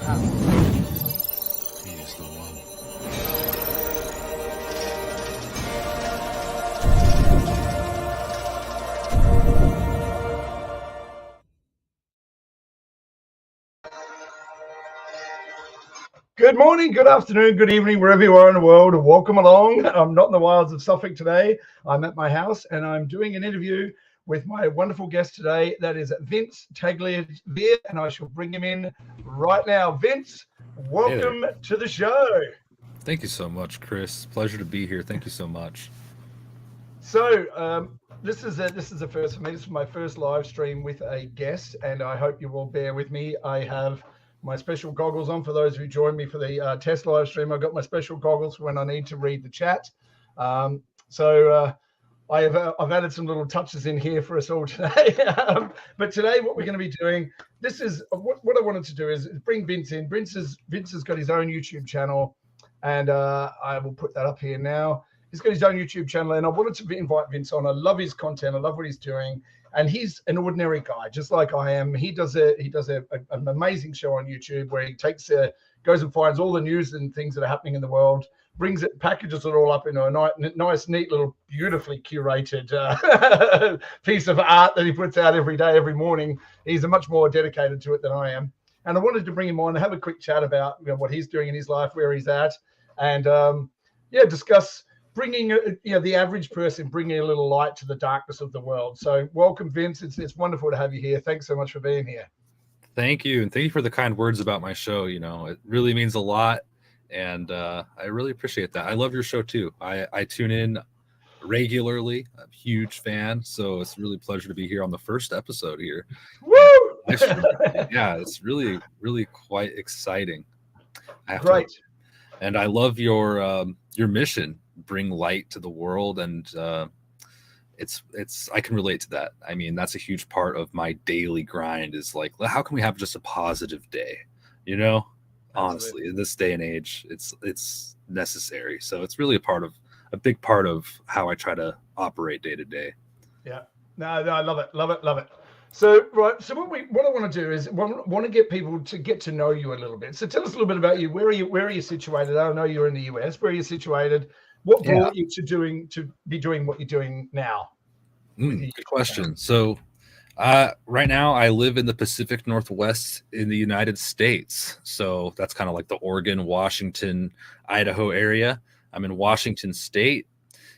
He is the one. Good morning, good afternoon, good evening, wherever you are in the world. Welcome along. I'm not in the wilds of Suffolk today. I'm at my house and I'm doing an interview with my wonderful guest today. That is Vince Tagliavia, and I shall bring him in right now. Vince, welcome to the show. Thank you so much, Chris. Pleasure to be here. Thank you so much. So this is the first for me. This is my first live stream with a guest, and I hope you will bear with me. I have my special goggles on for those who joined me for the test live stream. I've got my special goggles for when I need to read the chat. I've added some little touches in here for us all today. But today, what we're going to be doing, this is what I wanted to do is bring Vince in. Vince has got his own YouTube channel, and I will put that up here now. He's got his own YouTube channel, and I wanted to invite Vince on. I love his content. I love what he's doing. And he's an ordinary guy, just like I am. He does an amazing show on YouTube where he goes and finds all the news and things that are happening in the world, brings it, packages it all up in a nice, neat little, beautifully curated piece of art that he puts out every day, every morning. He's much more dedicated to it than I am. And I wanted to bring him on and have a quick chat about what he's doing in his life, where he's at, and discuss bringing the average person, bringing a little light to the darkness of the world. So welcome, Vince. It's wonderful to have you here. Thanks so much for being here. Thank you, and thank you for the kind words about my show. It really means a lot, and I really appreciate that. I love your show too. I tune in regularly. I'm a huge fan, so it's really a pleasure to be here on the first episode here. Woo! Yeah, it's really, really quite exciting. Great. And I love your mission. Bring light to the world, and it's I can relate to that. I mean, that's a huge part of my daily grind, is like, how can we have just a positive day? Honestly, in this day and age, it's necessary. So it's really a big part of how I try to operate day to day. Yeah, no, I love it. So right, so what I want to do is want to get people to get to know you a little bit. So tell us a little bit about you. Where are you situated? I know you're in the US. Where are you situated? What brought you to be doing what you're doing now? Good question. So right now I live in the Pacific Northwest in the United States. So that's kind of like the Oregon, Washington, Idaho area. I'm in Washington State,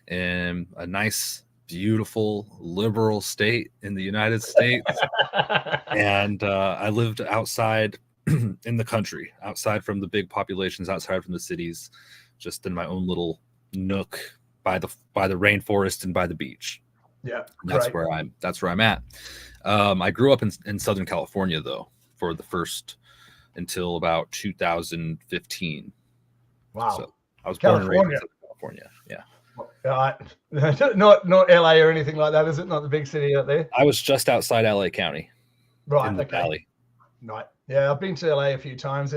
in a nice, beautiful, liberal state in the United States. And I lived outside in the country, outside from the big populations, outside from the cities, just in my own little nook by the rainforest and by the beach. Yeah, that's where I'm at. I grew up in Southern California though, for the first until about 2015. Wow. So I was born and raised in Southern California. Yeah. Not LA or anything like that, is it? Not the big city out there. I was just outside LA County. Right. In the valley. Right. Yeah, I've been to LA a few times.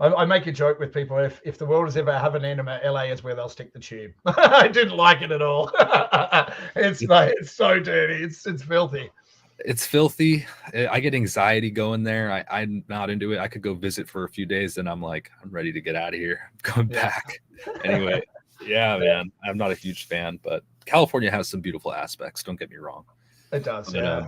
I make a joke with people, if the world has ever have an enema, LA is where they'll stick the tube. I didn't like it at all. It's so dirty. It's filthy. It's filthy. I get anxiety going there. I'm not into it. I could go visit for a few days, and I'm like, I'm ready to get out of here. I'm going back. Anyway, yeah, man. I'm not a huge fan, but California has some beautiful aspects. Don't get me wrong. It does. But, yeah.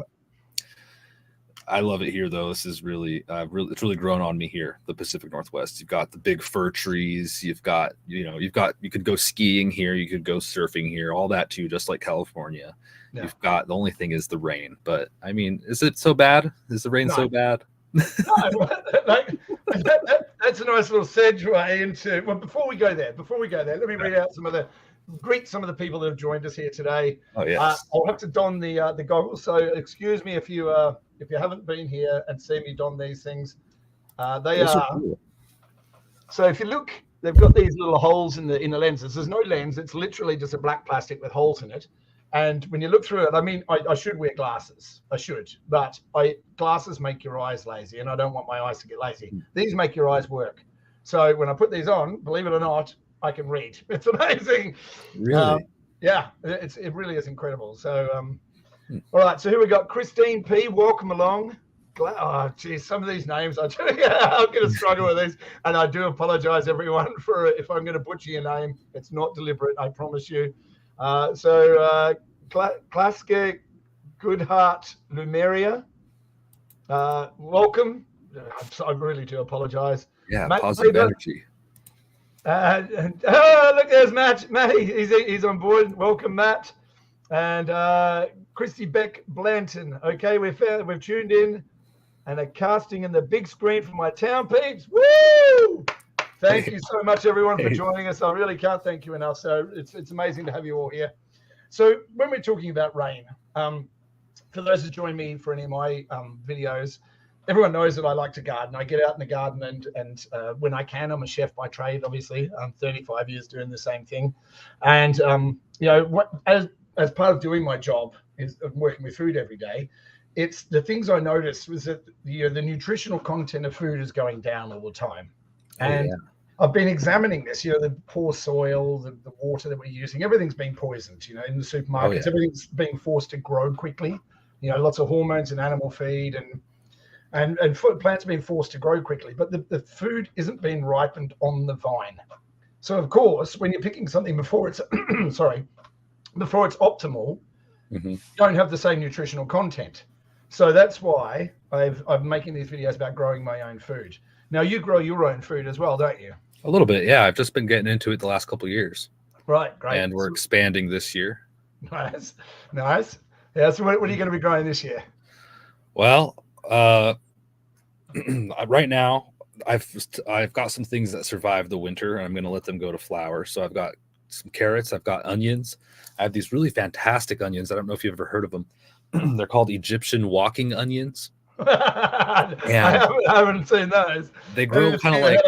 I love it here, though. This is really, it's really grown on me here, the Pacific Northwest. You've got the big fir trees. You could go skiing here. You could go surfing here, all that too, just like California. Yeah. You've got, the only thing is the rain. But I mean, is it so bad? Is the rain so bad? No, that's a nice little segue into, well, before we go there, let me read out greet some of the people that have joined us here today. Oh, yes. I'll have to don the goggles. So excuse me if you haven't been here and seen me don these things. They are cool. So if you look, they've got these little holes in the lenses. There's no lens. It's literally just a black plastic with holes in it. And when you look through it, I mean, I should wear glasses. But glasses make your eyes lazy, and I don't want my eyes to get lazy. These make your eyes work. So when I put these on, believe it or not, I can read. It's amazing. Really? Yeah, it really is incredible. So, all right. So here we got Christine P. Welcome along. Oh, geez, some of these names I'm going to struggle with these, and I do apologize, everyone, for if I'm going to butcher your name. It's not deliberate, I promise you. Klaske Goodhart Lumeria, welcome. I really do apologize. Yeah, Matt positive Faber, energy. Look, there's Matt. Matt, he's on board. Welcome, Matt. And Christy Beck Blanton. Okay, we've tuned in and are casting in the big screen for my town peeps. Woo! Thank you so much, everyone, for joining us. I really can't thank you enough. So it's amazing to have you all here. So when we're talking about rain, for those who join me for any of my videos, everyone knows that I like to garden. I get out in the garden and when I can, I'm a chef by trade, obviously. I'm 35 years doing the same thing. And, as part of doing my job is working with food every day, it's the things I noticed was that the nutritional content of food is going down all the time. And I've been examining this, the poor soil, the water that we're using, everything's being poisoned, in the supermarkets, everything's being forced to grow quickly, lots of hormones in animal feed and plants being forced to grow quickly, but the food isn't being ripened on the vine. So of course, when you're picking something before it's, before it's optimal, you don't have the same nutritional content. So that's why I'm making these videos about growing my own food. Now you grow your own food as well, don't you? A little bit, yeah. I've just been getting into it the last couple of years. Right, great. And we're expanding this year. Nice. Yeah. So what are you going to be growing this year? Well, right now I've got some things that survive the winter, and I'm going to let them go to flower. So I've got some carrots. I've got onions. I have these really fantastic onions. I don't know if you've ever heard of them. They're called Egyptian walking onions. I haven't seen those. They grow kind of like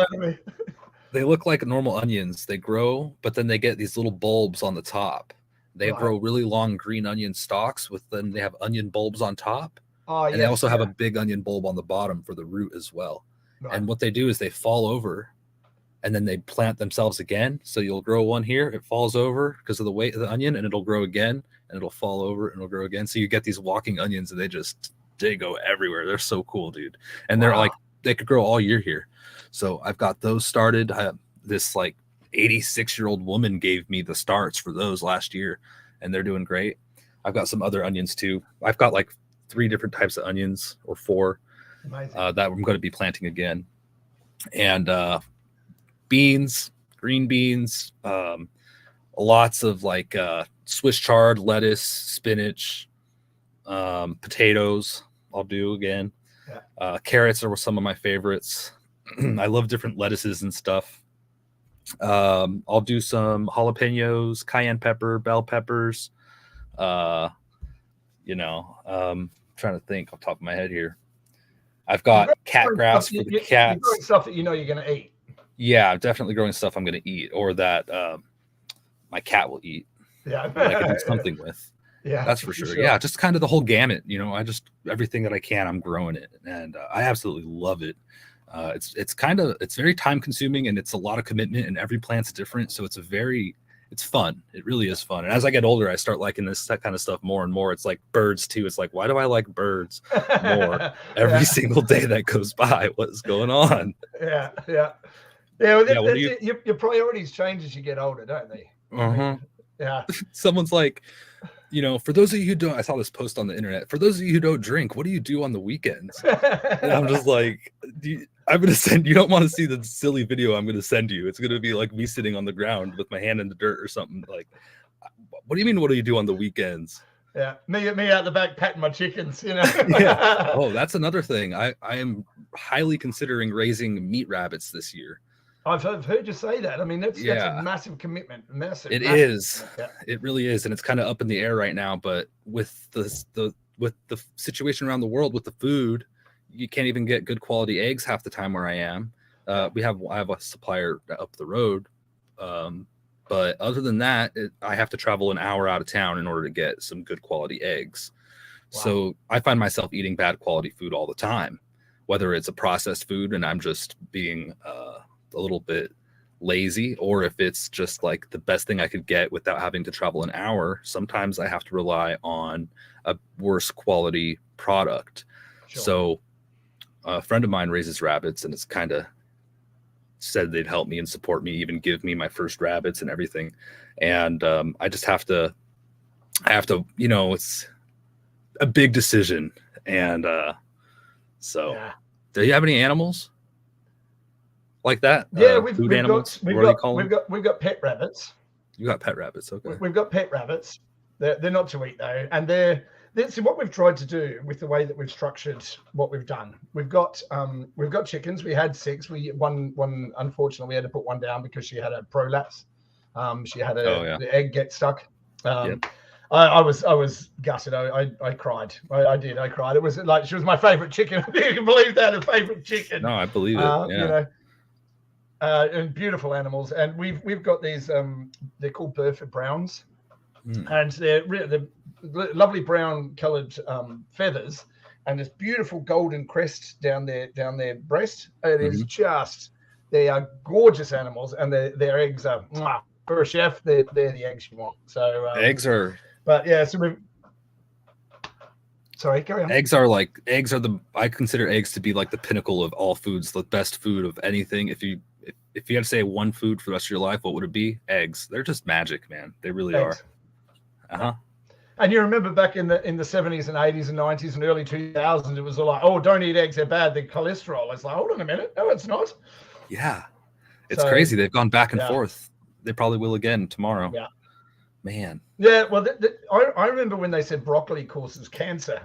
they look like normal onions. They grow, but then they get these little bulbs on the top. They grow really long green onion stalks then they have onion bulbs on top. And they also have a big onion bulb on the bottom for the root as well. Right. And what they do is they fall over and then they plant themselves again. So you'll grow one here, it falls over because of the weight of the onion, and it'll grow again, and it'll fall over and it'll grow again. So you get these walking onions, and they go everywhere. They're so cool, dude. And they're like, they could grow all year here. So I've got those started. This 86-year-old woman gave me the starts for those last year, and they're doing great. I've got some other onions too. I've got 3 different types of onions, or 4, that I'm going to be planting again. And beans, green beans, lots of Swiss chard, lettuce, spinach, potatoes I'll do again. Carrots are some of my favorites. I love different lettuces and stuff. I'll do some jalapenos, cayenne pepper, bell peppers. Trying to think off the top of my head here. I've got cat grass for the cats. You're growing stuff that you're going to eat. Yeah, I'm definitely growing stuff I'm going to eat, or that my cat will eat. Yeah, I can do something with. Yeah, that's for sure. Yeah, just kind of the whole gamut. Everything that I can, I'm growing it, and I absolutely love it. It's very time consuming, and it's a lot of commitment, and every plant's different, so it's fun. It really is fun. And as I get older, I start liking that kind of stuff more and more. It's like birds too. It's like, why do I like birds more every single day that goes by? What's going on? Yeah. Well, your priorities change as you get older, don't they? Yeah. Someone's like, for those of you who don't, I saw this post on the internet. For those of you who don't drink, what do you do on the weekends? And I'm just like, I'm going to send, you don't want to see the silly video I'm going to send you. It's going to be like me sitting on the ground with my hand in the dirt or something. Like, what do you mean, what do you do on the weekends? Yeah, me out the back patting my chickens, Yeah. Oh, that's another thing. I am highly considering raising meat rabbits this year. I've heard you say that. I mean, that's a massive commitment. It is. Yeah. It really is, and it's kind of up in the air right now. But with the situation around the world with the food, you can't even get good quality eggs half the time where I am. I have a supplier up the road, but other than that, I have to travel an hour out of town in order to get some good quality eggs. Wow. So I find myself eating bad quality food all the time, whether it's a processed food and I'm just being a little bit lazy, or if it's just like the best thing I could get without having to travel an hour. Sometimes I have to rely on a worse quality product. Sure. So a friend of mine raises rabbits, and it's kind of said they'd help me and support me, even give me my first rabbits and everything. And I just have to, it's a big decision. And so, do you have any animals like that? Yeah, we've got pet rabbits. You got pet rabbits, okay? We've got pet rabbits. They're not to eat though, and that's what we've tried to do with the way that we've structured what we've done. We've got chickens. We had 6. One unfortunately we had to put one down because she had a prolapse. She had the egg get stuck. I was gutted. I cried. I did. I cried. It was like she was my favorite chicken. If you can believe that, a favorite chicken. No, I believe it. And beautiful animals. And we've got these. They're called Burford Browns, and they're lovely brown coloured feathers, and this beautiful golden crest down their breast. It is just, they are gorgeous animals, and their eggs are for a chef. They're the eggs you want. So eggs are. But yeah, so we've. Sorry, carry on. I consider eggs to be like the pinnacle of all foods, the best food of anything. If you had to say one food for the rest of your life, what would it be? Eggs. They're just magic, man. They really are. And you remember back in the 70s and 80s and 90s and early 2000s, it was all like, oh, don't eat eggs, they're bad, they're cholesterol. It's like, hold on a minute. No, it's not. Yeah. It's crazy. They've gone back and forth. They probably will again tomorrow. Yeah. Man. Yeah, well, I remember when they said broccoli causes cancer.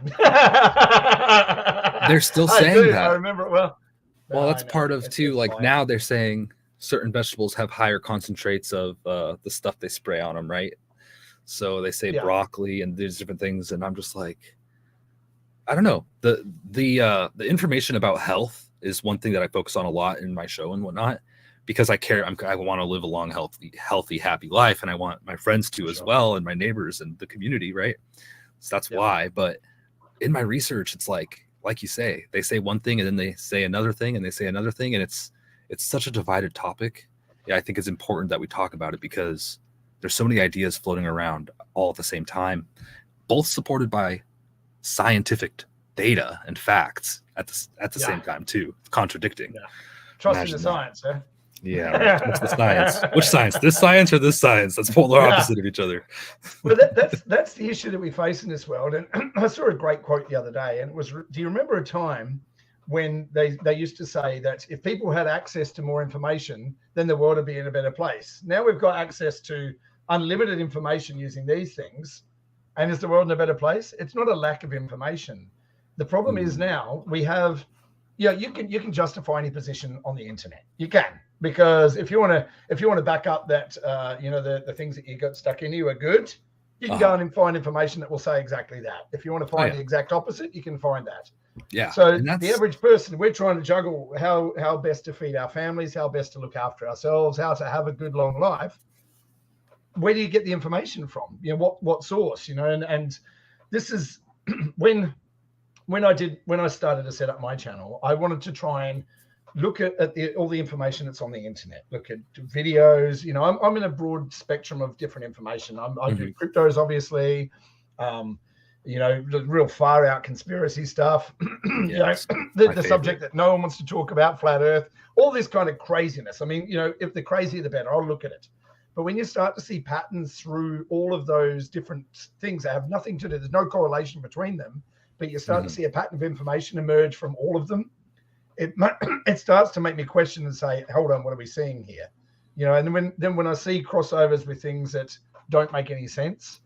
They're still saying that. I remember it well. Well, that's part of too. Like now they're saying certain vegetables have higher concentrates of the stuff they spray on them, right? So they say broccoli and there's different things, and I'm just like, I don't know. The information about health is one thing that I focus on a lot in my show and whatnot, because I care. I want to live a long, healthy, happy life, and I want my friends to as well, and my neighbors and the community, right? So that's why. But in my research, it's like you say, they say one thing and then they say another thing and they say another thing, and it's such a divided topic. Yeah, I think it's important that we talk about it because there's so many ideas floating around all at the same time, both supported by scientific data and facts at the same time too, contradicting. Trusting the science, eh? Yeah, right. What's the science? Which science? This science or this science? That's polar opposite of each other. Well, that's the issue that we face in this world. And I saw a great quote the other day, and it was, do you remember a time when they used to say that if people had access to more information, then the world would be in a better place? Now we've got access to unlimited information using these things, and is the world in a better place? It's not a lack of information. The problem is now we have, you can justify any position on the internet. You can, because if you want to back up that the things that you got stuck in you are good, you can go and find information that will say exactly that. If you want to find the exact opposite, you can find that. Yeah. So the average person, we're trying to juggle how best to feed our families, how best to look after ourselves, how to have a good long life. Where do you get the information from? What source? And this is when I started to set up my channel, I wanted to try and look at all the information that's on the internet. Look at videos. I'm in a broad spectrum of different information. I do cryptos, obviously. The real far out conspiracy stuff. The subject that no one wants to talk about, flat Earth, all this kind of craziness. I mean, if the crazier the better, I'll look at it. But when you start to see patterns through all of those different things that have nothing to do, there's no correlation between them, but you start to see a pattern of information emerge from all of them, it starts to make me question and say, hold on, what are we seeing here? And when I see crossovers with things that don't make any sense,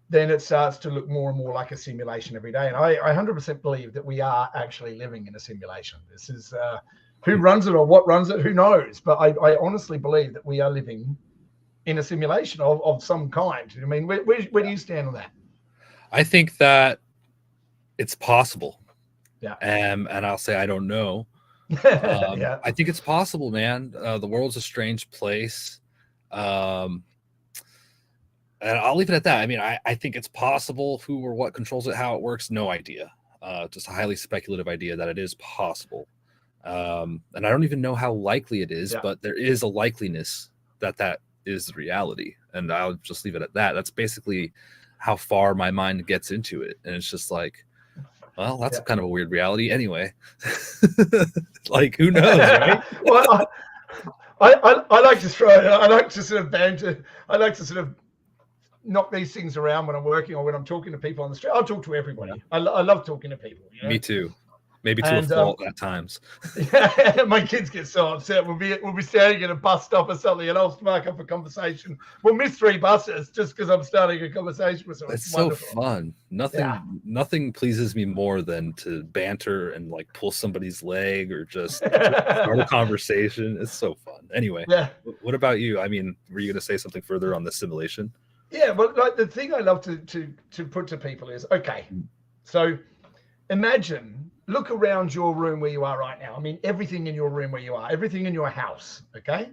then it starts to look more and more like a simulation every day. And I 100% believe that we are actually living in a simulation. This is who runs it or what runs it, who knows? But I honestly believe that we are living in a simulation of some kind. I mean, where do you stand on that? I think that it's possible. Yeah. And I'll say I don't know. I think it's possible, man. The world's a strange place. And I'll leave it at that. I mean, I think it's possible. Who or what controls it, how it works, no idea. Just a highly speculative idea that it is possible. And I don't even know how likely it is, but there is a likeliness that is the reality. And I'll just leave it at that. That's basically how far my mind gets into it. And it's just like, Well, that's Yeah. kind of a weird reality anyway. Like, who knows, right? Well, I like to throw. I like to sort of banter. I like to sort of knock these things around when I'm working or when I'm talking to people on the street. I'll talk to everybody. Yeah. I love talking to people. You know? Me too. Maybe to a fault at times. Yeah, my kids get so upset. We'll be standing at a bus stop or something, and I'll spark up a conversation. We'll miss 3 buses just because I'm starting a conversation with someone. It's so fun. Yeah. Nothing pleases me more than to banter and like pull somebody's leg or just start a conversation. It's so fun. Anyway, Yeah. What about you? I mean, were you going to say something further on the simulation? Yeah, but like the thing I love to put to people is, okay, so imagine, look around your room where you are right now. I mean, everything in your room where you are, everything in your house, okay?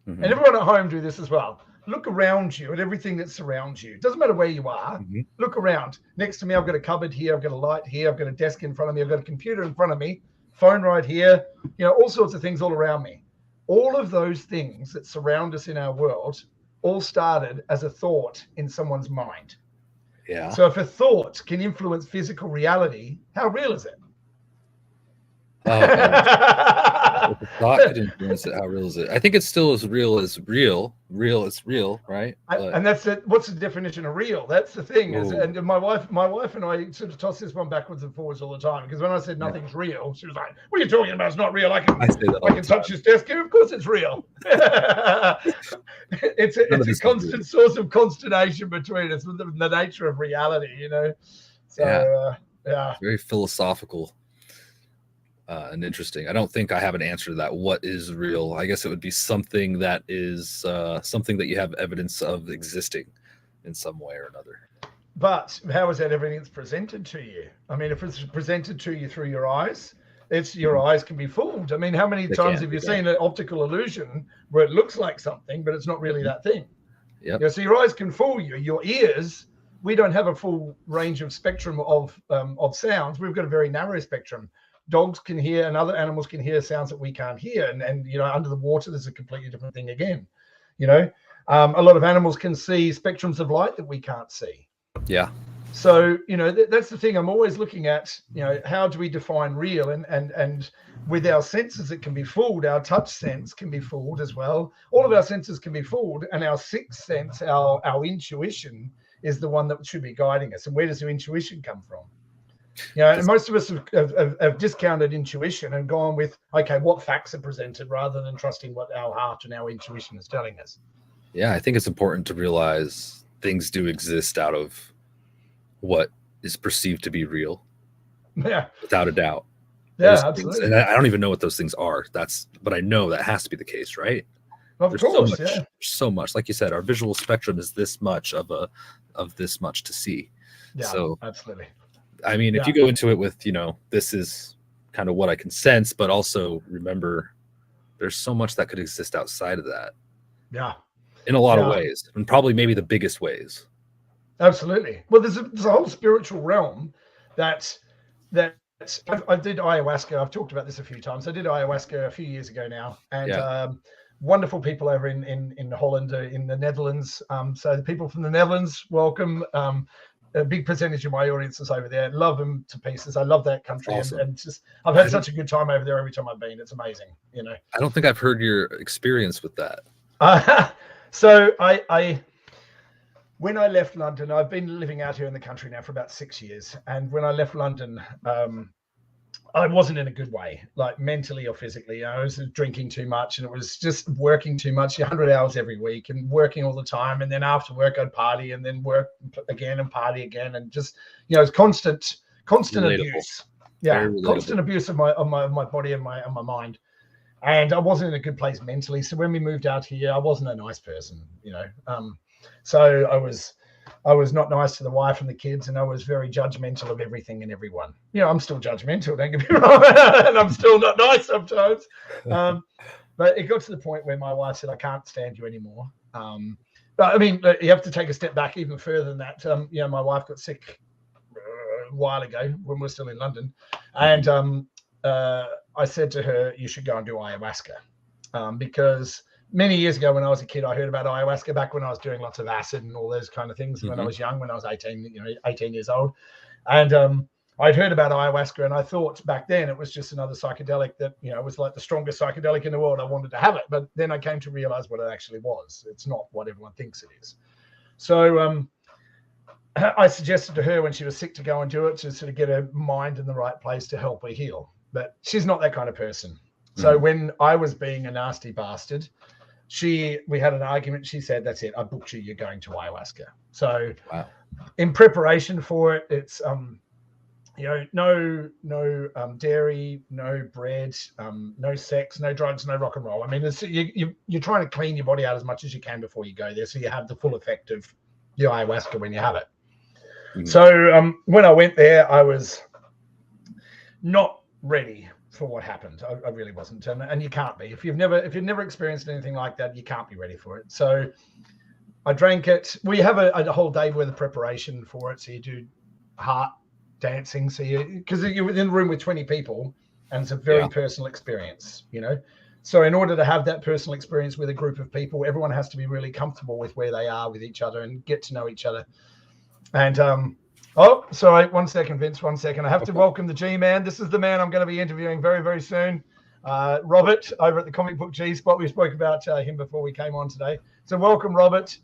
Mm-hmm. And everyone at home do this as well. Look around you at everything that surrounds you. It doesn't matter where you are. Mm-hmm. Look around. Next to me, I've got a cupboard here. I've got a light here. I've got a desk in front of me. I've got a computer in front of me, phone right here, you know, all sorts of things all around me. All of those things that surround us in our world all started as a thought in someone's mind. Yeah. So if a thought can influence physical reality, how real is it? Oh, if a thought could influence it, how real is it? I think it's still as real as real. Real is real, right? And that's it. What's the definition of real? That's the thing. And my wife and I sort of toss this one backwards and forwards all the time, because when I said nothing's real, she was like, "What are you talking about? It's not real. I can touch this desk here. Of course it's real." It's a constant source of consternation between us with the nature of reality, you know. So yeah. Very philosophical. And interesting. I don't think I have an answer to that. What is real? I guess it would be something that is something that you have evidence of existing in some way or another. But how is that evidence presented to you? I mean, if it's presented to you through your eyes, your eyes can be fooled. I mean, how many times have you seen an optical illusion where it looks like something, but it's not really that thing? Yeah. So your eyes can fool you. Your ears, we don't have a full range of spectrum of sounds. We've got a very narrow spectrum. Dogs can hear and other animals can hear sounds that we can't hear. And you know, under the water, there's a completely different thing again. You know, a lot of animals can see spectrums of light that we can't see. Yeah. So, you know, that's the thing I'm always looking at, you know, how do we define real? And with our senses, it can be fooled. Our touch sense can be fooled as well. All of our senses can be fooled. And our sixth sense, our intuition, is the one that should be guiding us. And where does your intuition come from? You know, and most of us have discounted intuition and gone with, okay, what facts are presented, rather than trusting what our heart and our intuition is telling us. Yeah, I think it's important to realize things do exist out of what is perceived to be real. Yeah, without a doubt. Yeah, Those absolutely. Things, and I don't even know what those things are. But I know that has to be the case, right? Of course, there's so much. Like you said, our visual spectrum is this much of this much to see. Yeah, so absolutely. I mean, if you go into it with, you know, this is kind of what I can sense, but also remember there's so much that could exist outside of that. Yeah. In a lot of ways, and probably maybe the biggest ways. Absolutely. Well, there's a whole spiritual realm that I did ayahuasca. I've talked about this a few times. I did ayahuasca a few years ago now, and wonderful people over in Holland, in the Netherlands. So the people from the Netherlands, welcome. A big percentage of my audience is over there. Love them to pieces. I love that country, awesome. and just I've had such a good time over there every time I've been. It's amazing, you know. I don't think I've heard your experience with that. So I when I left London, I've been living out here in the country now for about 6 years, and when I left London, I wasn't in a good way, like mentally or physically. I was drinking too much, and it was just working too much, 100 hours every week, and working all the time. And then after work, I'd party, and then work again and party again, and just, you know, it's constant abuse. Yeah, constant abuse of my body and my mind. And I wasn't in a good place mentally. So when we moved out here, I wasn't a nice person, you know. So I was not nice to the wife and the kids, and I was very judgmental of everything and everyone. You know, I'm still judgmental, don't get me wrong, and I'm still not nice sometimes. But it got to the point where my wife said, "I can't stand you anymore." But I mean, you have to take a step back even further than that. You know, my wife got sick a while ago when we were still in London, and I said to her, "You should go and do ayahuasca," because many years ago when I was a kid, I heard about ayahuasca back when I was doing lots of acid and all those kind of things when I was young, when I was 18 years old. And I'd heard about ayahuasca, and I thought back then it was just another psychedelic that, you know, was like the strongest psychedelic in the world. I wanted to have it, but then I came to realize what it actually was. It's not what everyone thinks it is. So I suggested to her when she was sick to go and do it, to sort of get her mind in the right place to help her heal. But she's not that kind of person. So when I was being a nasty bastard, we had an argument. She said, "That's it. I booked you. You're going to ayahuasca." So in preparation for it, it's you know, no dairy, no bread, no sex, no drugs, no rock and roll. I mean, you're trying to clean your body out as much as you can before you go there, so you have the full effect of the ayahuasca when you have it. So when I went there, I was not ready for what happened. I really wasn't, and you can't be if you've never experienced anything like that. You can't be ready for it. So I drank it. We have a whole day worth of preparation for it. So you do heart dancing. So because you're within the room with 20 people, and it's a very personal experience, you know. So in order to have that personal experience with a group of people, everyone has to be really comfortable with where they are with each other and get to know each other. And oh, sorry, 1 second, Vince, 1 second. I have to welcome the G-Man. This is the man I'm going to be interviewing very, very soon. Robert over at the Comic Book G-Spot. We spoke about him before we came on today. So welcome, Robert.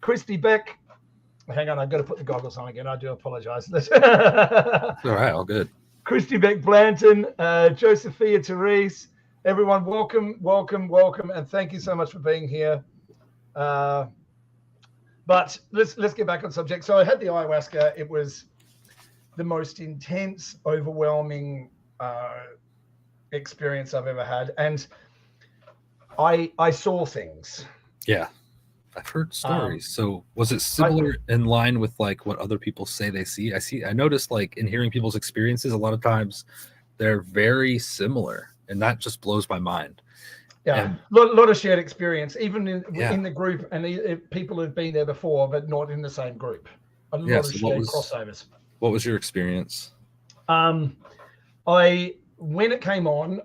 Christy Beck. Hang on, I've got to put the goggles on again. I do apologize. All right, all good. Christy Beck Blanton, Josephia Therese. Everyone, welcome, welcome, welcome, and thank you so much for being here. But let's get back on subject. So I had the ayahuasca. It was the most intense, overwhelming experience I've ever had, and I saw things. Yeah, I've heard stories. So was it similar in line with like what other people say they see? I noticed like in hearing people's experiences, a lot of times they're very similar, and that just blows my mind. Yeah, a lot of shared experience, even in the group, and people have been there before, but not in the same group. A lot of shared crossovers. What was your experience? When it came on,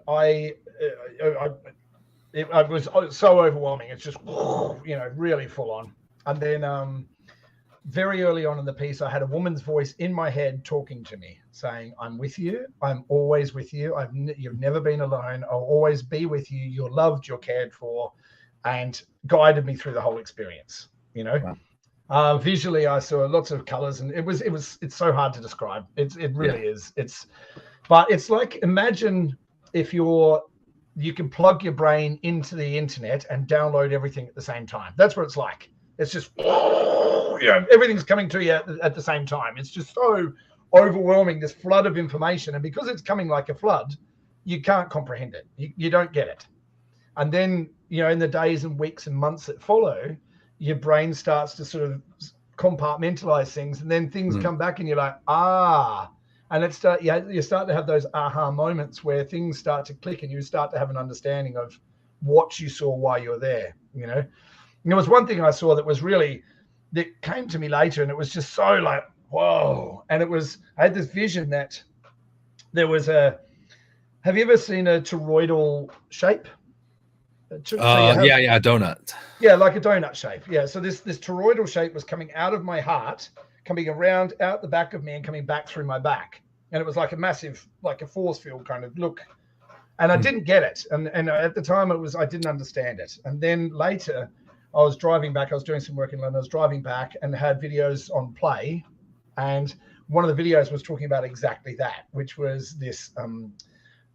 it was so overwhelming. It's just, you know, really full on. And then very early on in the piece, I had a woman's voice in my head talking to me, saying, "I'm with you. I'm always with you. You've never been alone. I'll always be with you. You're loved. You're cared for," and guided me through the whole experience. You know, visually, I saw lots of colors, and it's so hard to describe. It really is. But it's like, imagine if you can plug your brain into the internet and download everything at the same time. That's what it's like. It's just, you know, everything's coming to you at the same time. It's just so overwhelming, this flood of information. And because it's coming like a flood, you can't comprehend it. You don't get it. And then, you know, in the days and weeks and months that follow, your brain starts to sort of compartmentalize things. And then things come back and you're like, and you start to have those aha moments where things start to click and you start to have an understanding of what you saw while you were there, you know. And there was one thing I saw that came to me later, and it was just so like, whoa. And I had this vision that there was have you ever seen a toroidal shape? A donut. Yeah, like a donut shape. Yeah, so this toroidal shape was coming out of my heart, coming around out the back of me and coming back through my back. And it was like a massive, like a force field kind of look. And I didn't get it. And at the time I didn't understand it. And then later I was driving back. I was doing some work in London. I was driving back and had videos on play. And one of the videos was talking about exactly that, which was this,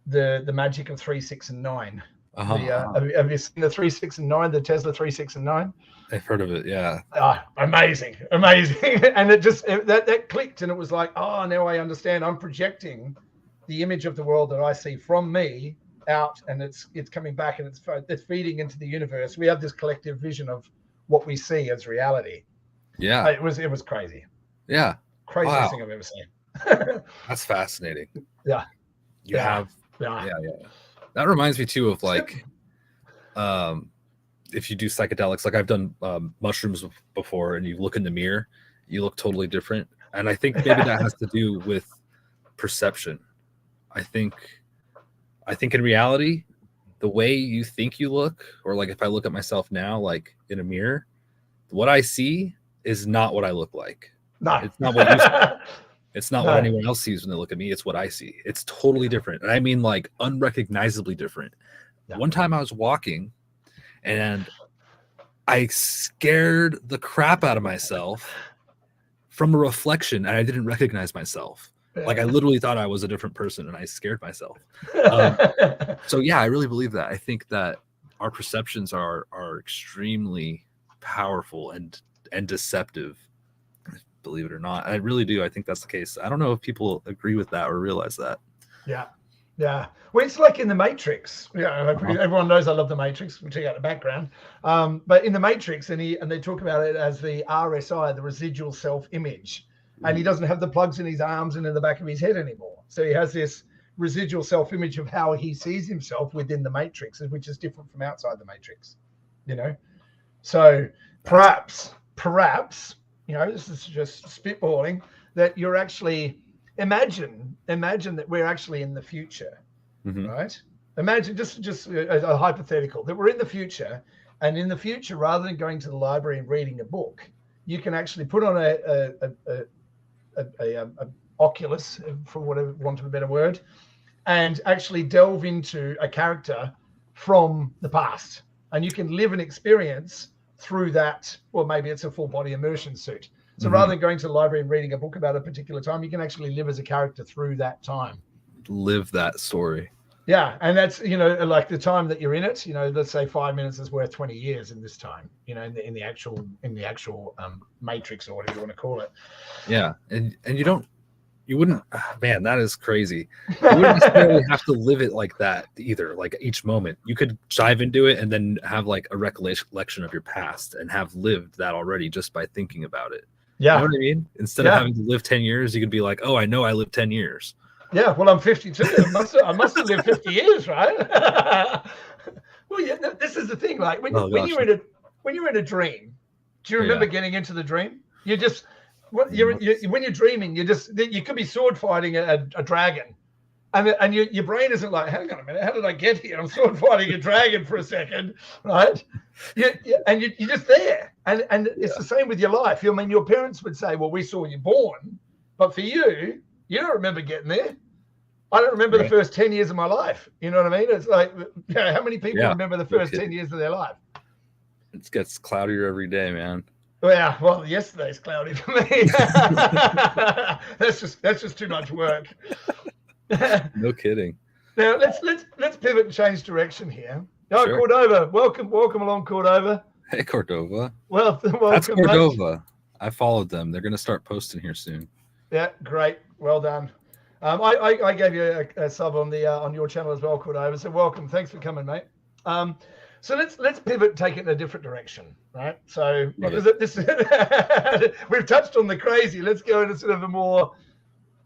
the magic of 3, 6, and 9. Have you seen the 3, 6, and 9, the Tesla 3, 6, and 9? I've heard of it, yeah. Amazing. And it just, that clicked, and it was like, now I understand. I'm projecting the image of the world that I see from me out, and it's coming back, and it's feeding into the universe. We have this collective vision of what we see as reality. Yeah. It was crazy. Yeah. Craziest thing I've ever seen. That's fascinating. Yeah. Yeah. That reminds me too of like, if you do psychedelics, like I've done mushrooms before, and you look in the mirror, you look totally different. And I think maybe that has to do with perception. I think in reality, the way you think you look, or like if I look at myself now, like in a mirror, what I see is not what I look like. No, it's not what you see. It's not what No. anyone else sees when they look at me. It's what I see. It's totally different. And I mean, like, unrecognizably different. Yeah. One time I was walking and I scared the crap out of myself from a reflection, and I didn't recognize myself. Like, I literally thought I was a different person, and I scared myself. So yeah, I really believe that. I think that our perceptions are extremely powerful and deceptive, believe it or not. I really do. I think that's the case. I don't know if people agree with that or realize that. Yeah. Well, it's like in The Matrix. Everyone knows I love The Matrix. We'll check out the background. But in The Matrix, and they talk about it as the RSI, the residual self-image. And he doesn't have the plugs in his arms and in the back of his head anymore. So he has this residual self-image of how he sees himself within the Matrix, which is different from outside the Matrix. So perhaps, this is just spitballing, that you're actually imagine that we're actually in the future, right? Imagine just a hypothetical that we're in the future, and in the future, rather than going to the library and reading a book, you can actually put on a Oculus, for whatever, want of a better word, and actually delve into a character from the past, and you can live an experience through that. Well, maybe it's a full body immersion suit. So rather than going to the library and reading a book about a particular time, you can actually live as a character through that time. Live that story. Yeah, and that's, like the time that you're in it, let's say 5 minutes is worth 20 years in this time, in the actual Matrix, or whatever you want to call it. Yeah, and you wouldn't, man, that is crazy. You wouldn't necessarily have to live it like that either, like each moment. You could dive into it and then have like a recollection of your past and have lived that already just by thinking about it. Yeah. You know what I mean? Instead of having to live 10 years, you could be like, oh, I know I lived 10 years. Yeah, well, I'm 52. I must have lived 50 years, right? Well, yeah, this is the thing. Like when you're in a dream, do you remember getting into the dream? You just when you're dreaming, you could be sword fighting a dragon, and your brain isn't like, hang on a minute, how did I get here? I'm sword fighting a dragon for a second, right? And you're just there, and it's the same with your life. I mean, your parents would say, well, we saw you born, but for you don't remember getting there. I don't remember the first 10 years of my life. You know what I mean? It's like, how many people remember the first 10 years of their life? It gets cloudier every day, man. Well, yesterday's cloudy for me. That's just too much work. No kidding. Now let's pivot and change direction here. Sure. Cordova, welcome along, Cordova. Hey, Cordova. Welcome. That's Cordova. Mate. I followed them. They're going to start posting here soon. Yeah, great. Well done. I gave you a sub on your channel as well, Cordova. So welcome. Thanks for coming, mate. So let's pivot and take it in a different direction, right? So we've touched on the crazy. Let's go into sort of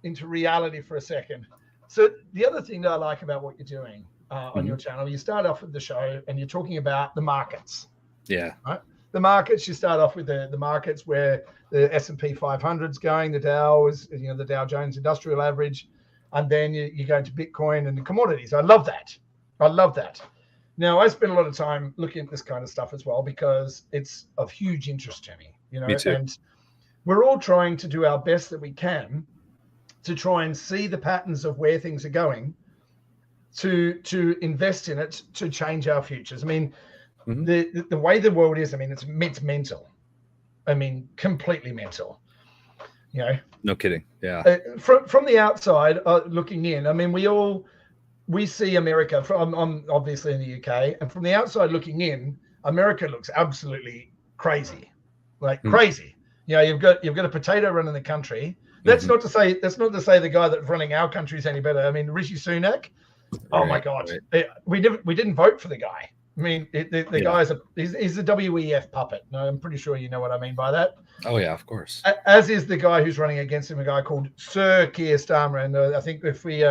into reality for a second. So the other thing that I like about what you're doing on your channel, you start off with the show and you're talking about the markets. Yeah. Right? The markets, you start off with the markets where the S&P 500's going, the Dow is, the Dow Jones Industrial Average, and then you go into Bitcoin and the commodities. I love that. Now, I spend a lot of time looking at this kind of stuff as well because it's of huge interest to me, Me too. And we're all trying to do our best that we can to try and see the patterns of where things are going, to invest in it, to change our futures. I mean, the way the world is, I mean, it's mental. I mean, completely mental. No kidding. Yeah. From the outside looking in, I mean, we see America. I'm obviously in the UK, and from the outside looking in, America looks absolutely crazy, crazy. You've got a potato running the country. That's not to say the guy that's running our country is any better. I mean, Rishi Sunak. Oh my God, we didn't vote for the guy. I mean, the guy he's a WEF puppet. No, I'm pretty sure you know what I mean by that. Oh yeah, of course. As is the guy who's running against him, a guy called Sir Keir Starmer. And I think if we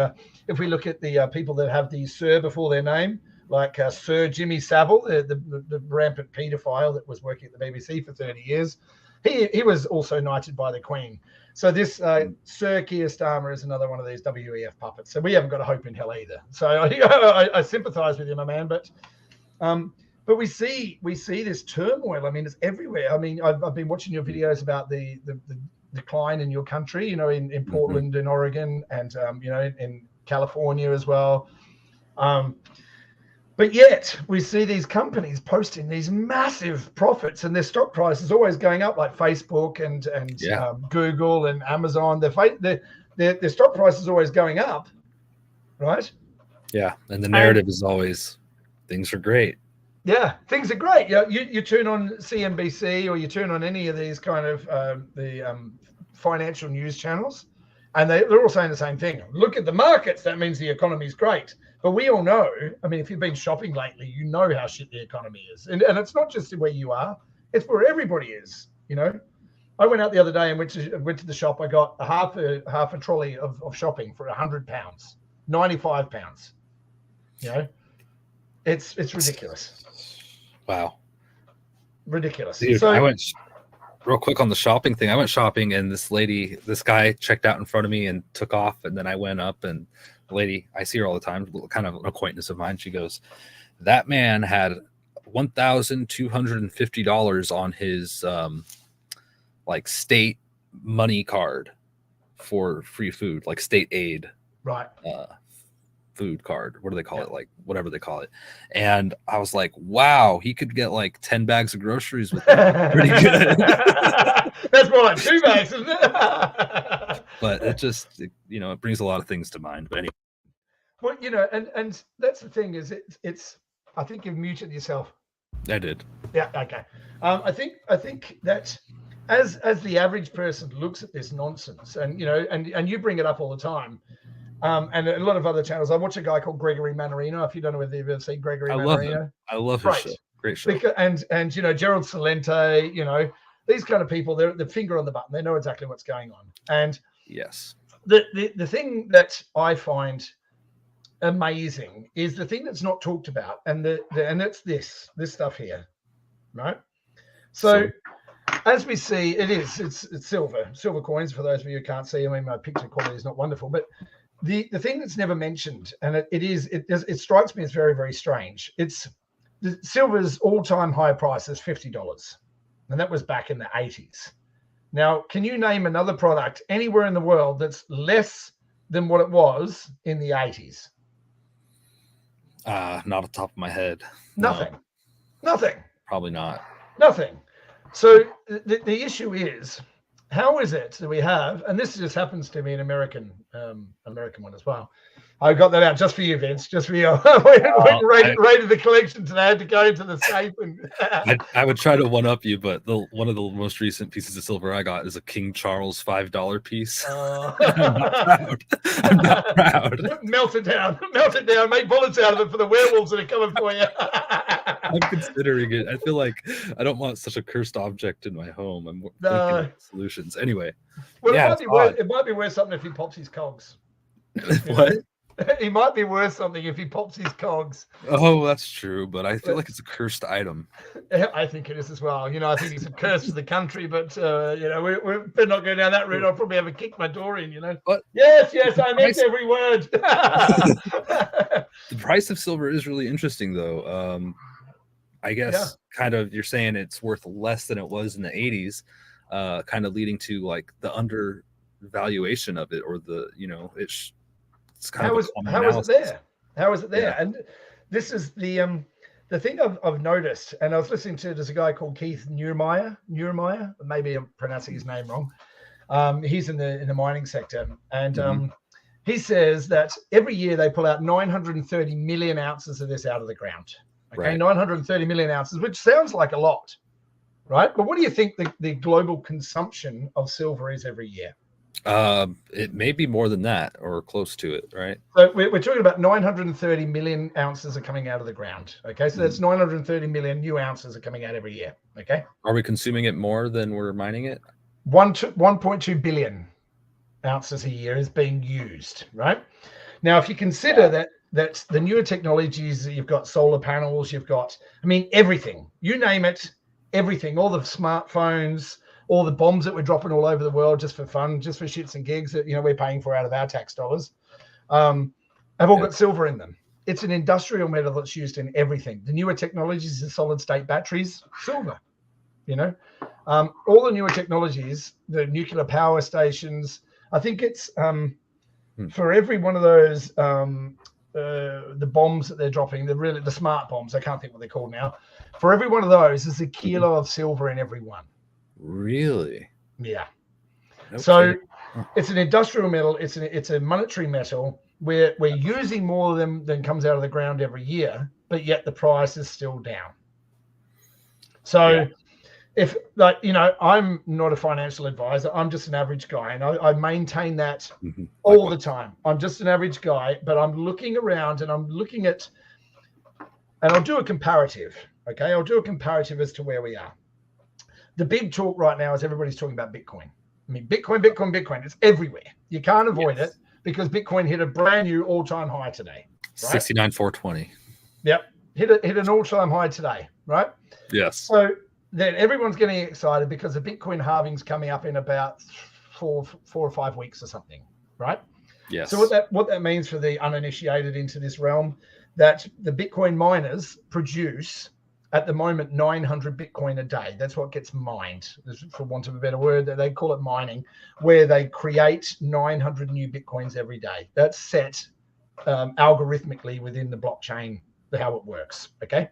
look at the people that have the Sir before their name, like Sir Jimmy Savile, the rampant paedophile that was working at the BBC for 30 years, he was also knighted by the Queen. So this Sir Keir Starmer is another one of these WEF puppets. So we haven't got a hope in hell either. So I sympathise with you, my man, but we see this turmoil. I mean, it's everywhere. I mean, I've been watching your videos about the decline in your country, you know, in Portland and Oregon, and you know, in California as well. But yet we see these companies posting these massive profits, and their stock price is always going up, like Facebook and Google and Amazon. Their stock price is always going up, right? Yeah, and the narrative is always things are great. Yeah, things are great. You turn on CNBC or you turn on any of these kind of financial news channels, and they're all saying the same thing. Look at the markets. That means the economy's great. But we all know, I mean, if you've been shopping lately, you know how shit the economy is. And it's not just where you are, it's where everybody is, you know. I went out the other day and went to the shop. I got half a trolley of shopping for £100, £95. You know, it's ridiculous. Wow. Ridiculous. Dude, so I went real quick on the shopping thing. I went shopping and this guy checked out in front of me and took off. And then I went up, and the lady, I see her all the time, kind of an acquaintance of mine. She goes, that man had $1,250 on his like state money card for free food, like state aid. Right. Food card. What do they call it? Like whatever they call it. And I was like, wow, he could get like 10 bags of groceries with that. Pretty good. That's more like 2 bags, isn't it? But it just, you know, it brings a lot of things to mind. But anyway. Well, you know, and that's the thing is it's I think you've muted yourself. I did. Yeah, okay. I think that as the average person looks at this nonsense, and you know, and you bring it up all the time. And a lot of other channels. I watch a guy called Gregory Mannarino. If you don't know whether you've ever seen Gregory Mannarino. I love his show. Great show. And you know, Gerald Celente, you know, these kind of people, they're the finger on the button. They know exactly what's going on. And yes, the thing that I find amazing is the thing that's not talked about, and and it's this stuff here, right? So as we see, it's silver coins. For those of you who can't see, I mean, my picture quality is not wonderful, but the thing that's never mentioned, and it strikes me as very, very strange. It's the silver's all-time high price is $50, and that was back in the 80s. Now, can you name another product anywhere in the world that's less than what it was in the 80s? Not off the top of my head. Nothing. No. Nothing. Probably not. Nothing. So the issue is, how is it that we have, and this just happens to be an American one as well. I got that out just for you, Vince, just for you. I raided the collection today. I had to go into the safe. And I would try to one-up you, but one of the most recent pieces of silver I got is a King Charles $5 piece. I'm not proud. I'm not proud. Melt it down. Make bullets out of it for the werewolves that are coming for you. I'm considering it. I feel like I don't want such a cursed object in my home. I'm thinking of solutions. Anyway. Well, yeah, it might be worth something if he pops his cogs. What? He might be worth something if he pops his cogs. Oh, that's true, but I feel like it's a cursed item. I think it is as well. You know, I think it's a curse for the country, but you know, we're not going down that route. I'll probably have a kick my door in. You know. What? Yes, I meant every word. The price of silver is really interesting, though. I guess kind of you're saying it's worth less than it was in the 80s, kind of leading to like the undervaluation of it, or the, you know, it's kind of how is it there? How is it there? Yeah. And this is the thing I've noticed, and I was listening to, there's a guy called Keith Neumeyer, maybe I'm pronouncing his name wrong. He's in the mining sector, and he says that every year they pull out 930 million ounces of this out of the ground. Okay, right. 930 million ounces, which sounds like a lot, right? But what do you think the global consumption of silver is every year? It may be more than that, or close to it, right? So we're talking about 930 million ounces are coming out of the ground. Okay, so that's 930 million new ounces are coming out every year. Okay, are we consuming it more than we're mining it? 1.2 billion ounces a year is being used, right? Now, if you consider that the newer technologies, you've got solar panels, you've got, I mean, everything, you name it, everything, all the smartphones, all the bombs that we're dropping all over the world just for fun, just for shits and gigs that, you know, we're paying for out of our tax dollars, have all got silver in them. It's an industrial metal that's used in everything. The newer technologies, the solid state batteries, silver. You know, all the newer technologies, the nuclear power stations. I think it's for every one of those the bombs that they're dropping, the smart bombs. I can't think what they're called now. For every one of those, there's a kilo of silver in every one. Really? Yeah. Okay. So it's an industrial metal. It's a monetary metal. We're using more of them than comes out of the ground every year, but yet the price is still down. So if, like, you know, I'm not a financial advisor. I'm just an average guy, and I maintain that all the time. I'm just an average guy, but I'm looking around and I'm looking at, and I'll do a comparative. Okay, I'll do a comparative as to where we are. The big talk right now is everybody's talking about Bitcoin. I mean, Bitcoin. It's everywhere. You can't avoid it because Bitcoin hit a brand new all-time high today. Right? 69,420. Yep, hit an all-time high today. Right. Yes. So then everyone's getting excited because the Bitcoin halving's coming up in about four or 5 weeks or something. Right. Yes. So what that means for the uninitiated into this realm, that the Bitcoin miners produce at the moment 900 Bitcoin a day. That's what gets mined, for want of a better word. They call it mining, where they create 900 new Bitcoins every day. That's set algorithmically within the blockchain, how it works. Okay.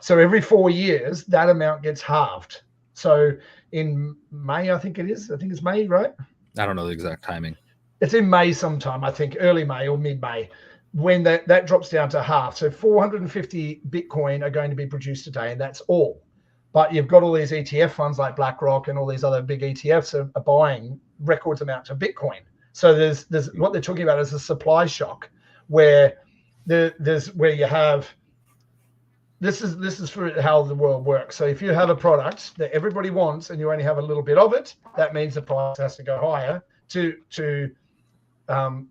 So every 4 years, that amount gets halved. So in May, I think it's May, right? I don't know the exact timing. It's in May sometime, I think, early May or mid-May, when that drops down to half. So 450 Bitcoin are going to be produced a day, and that's all. But you've got all these ETF funds like BlackRock and all these other big ETFs are buying records amounts of Bitcoin. So there's what they're talking about is a supply shock, where where you have, this is for how the world works. So if you have a product that everybody wants and you only have a little bit of it, that means the price has to go higher to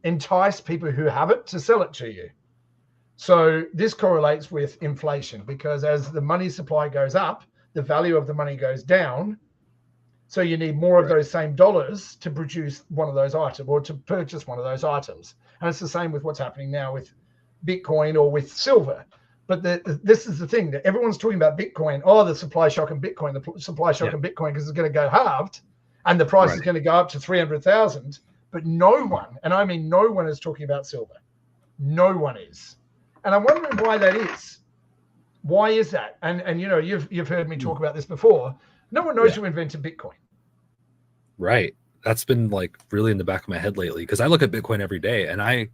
entice people who have it to sell it to you. So this correlates with inflation, because as the money supply goes up, the value of the money goes down. So you need more of those same dollars to produce one of those items or to purchase one of those items. And it's the same with what's happening now with Bitcoin or with silver. But this is the thing that everyone's talking about Bitcoin. Oh, the supply shock in Bitcoin, the supply shock in Bitcoin, because it's going to go halved and the price is going to go up to 300,000. But no one, and I mean no one, is talking about silver. No one is. And I'm wondering why that is. Why is that? And you know, you've heard me talk about this before. No one knows who invented Bitcoin. Right. That's been like really in the back of my head lately, because I look at Bitcoin every day, and I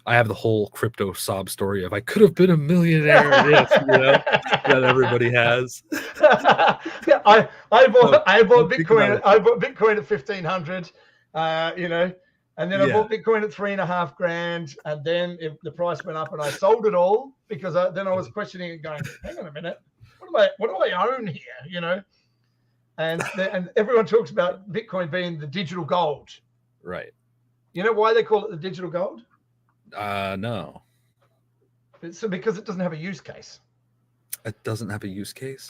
have the whole crypto sob story of I could have been a millionaire, that everybody has. I bought Bitcoin. I bought Bitcoin at 1,500, and then I bought Bitcoin at $3,500, and then the price went up, and I sold it all because then I was questioning it, going, "Hang on a minute, what do I own here?" And everyone talks about Bitcoin being the digital gold. Right. You know why they call it the digital gold? No. So because it doesn't have a use case. It doesn't have a use case?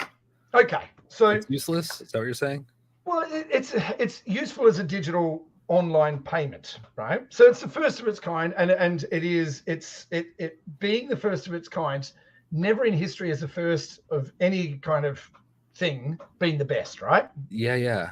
Okay. So it's useless? Is that what you're saying? Well, it's useful as a digital online payment, right? So it's the first of its kind, and it being the first of its kind, never in history has the first of any kind of thing been the best, right? Yeah.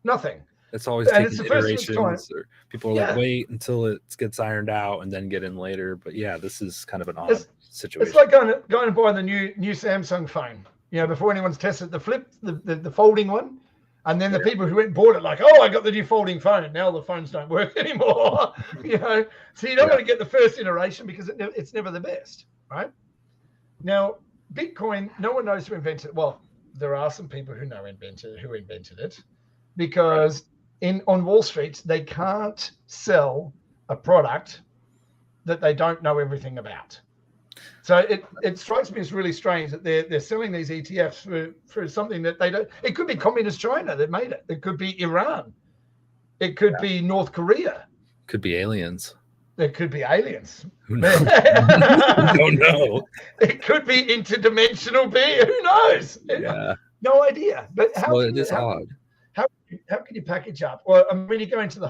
Nothing. It's always taking iterations, or people are like, wait until it gets ironed out and then get in later. But yeah, this is kind of an odd situation. It's like going and buying the new Samsung phone, before anyone's tested the folding one. And then the people who went and bought it, like, oh, I got the new folding phone, and now the phones don't work anymore. So you don't want to get the first iteration because it's never the best, right? Now, Bitcoin, no one knows who invented it. Well, there are some people who invented it, because on Wall Street they can't sell a product that they don't know everything about. So it strikes me as really strange that they're selling these ETFs for something that they don't. It could be communist China that made it. It could be Iran. It could be North Korea. Could be aliens. There could be aliens. Who knows? Don't know. It could be interdimensional being. Who knows? Yeah. No idea. But it is odd. How can you package up? Well, I mean, you go into the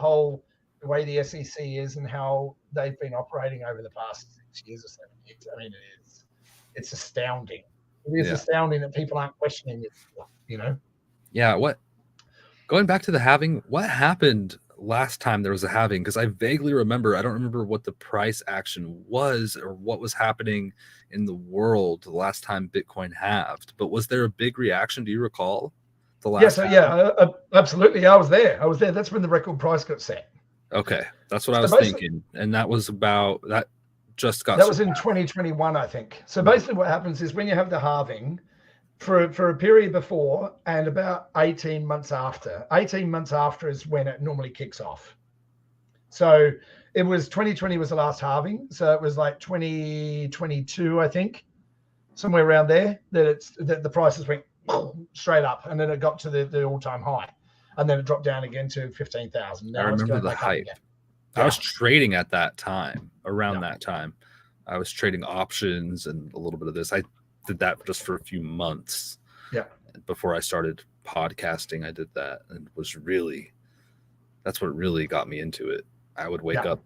way the SEC is and how they've been operating over the past 6 years or 7 years. I mean, it's astounding. It is astounding that people aren't questioning it, you know? Yeah. Going back to the halving, what happened last time there was a halving? Because I vaguely remember, I don't remember what the price action was or what was happening in the world the last time Bitcoin halved. But was there a big reaction? Do you recall the last? Absolutely. I was there. That's when the record price got set. Okay, that's what I was thinking, and that was about that. Just got that was in 2021, I think. So basically, what happens is when you have the halving, for a period before and about 18 months after. 18 months after is when it normally kicks off. So it was 2020 was the last halving. So it was like 2022, I think, somewhere around there that the prices went straight up, and then it got to the all-time high, and then it dropped down again to 15,000. I remember the hype. I was trading at that time, around that time. I was trading options and a little bit of this. I did that just for a few months. Yeah. Before I started podcasting, I did that, and that's what really got me into it. I would wake up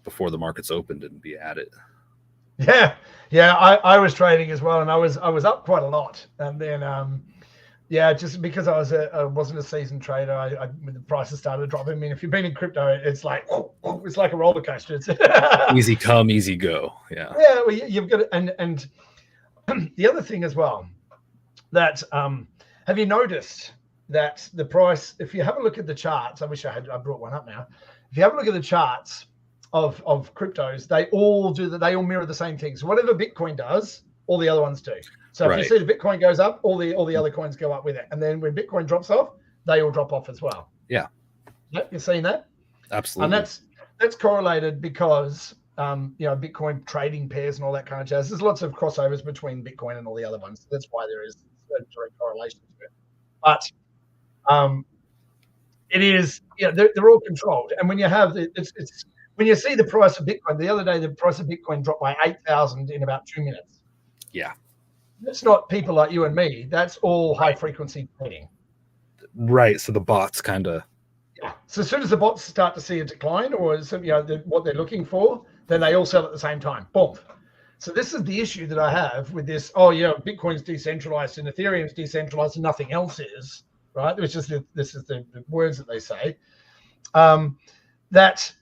before the markets opened and be at it. Yeah. I was trading as well, and I was up quite a lot, and then just because I wasn't a seasoned trader, when the prices started dropping. I mean, if you've been in crypto, it's like a roller coaster. It's easy come, easy go. Yeah. Yeah. Well, you've got and the other thing as well, that have you noticed that the price, if you have a look at the charts, I wish I brought one up now. If you have a look at the charts of cryptos, they all mirror the same thing. So whatever Bitcoin does, all the other ones do. So if you see the Bitcoin goes up, all the other coins go up with it. And then when Bitcoin drops off, they all drop off as well. Yeah. Yep, you're seeing that? Absolutely. And that's correlated because Bitcoin trading pairs and all that kind of jazz. There's lots of crossovers between Bitcoin and all the other ones. So that's why there is a direct correlation to it. But it is, they're all controlled. And when you have when you see the price of Bitcoin, the other day the price of Bitcoin dropped by 8,000 in about 2 minutes. Yeah. That's not people like you and me. That's all high frequency trading. Right. So the bots kind of. Yeah. So as soon as the bots start to see a decline, or what they're looking for, then they all sell at the same time. Boom. So this is the issue that I have with this. Oh yeah, Bitcoin's decentralized and Ethereum's decentralized and nothing else is, right? This is the words that they say. That's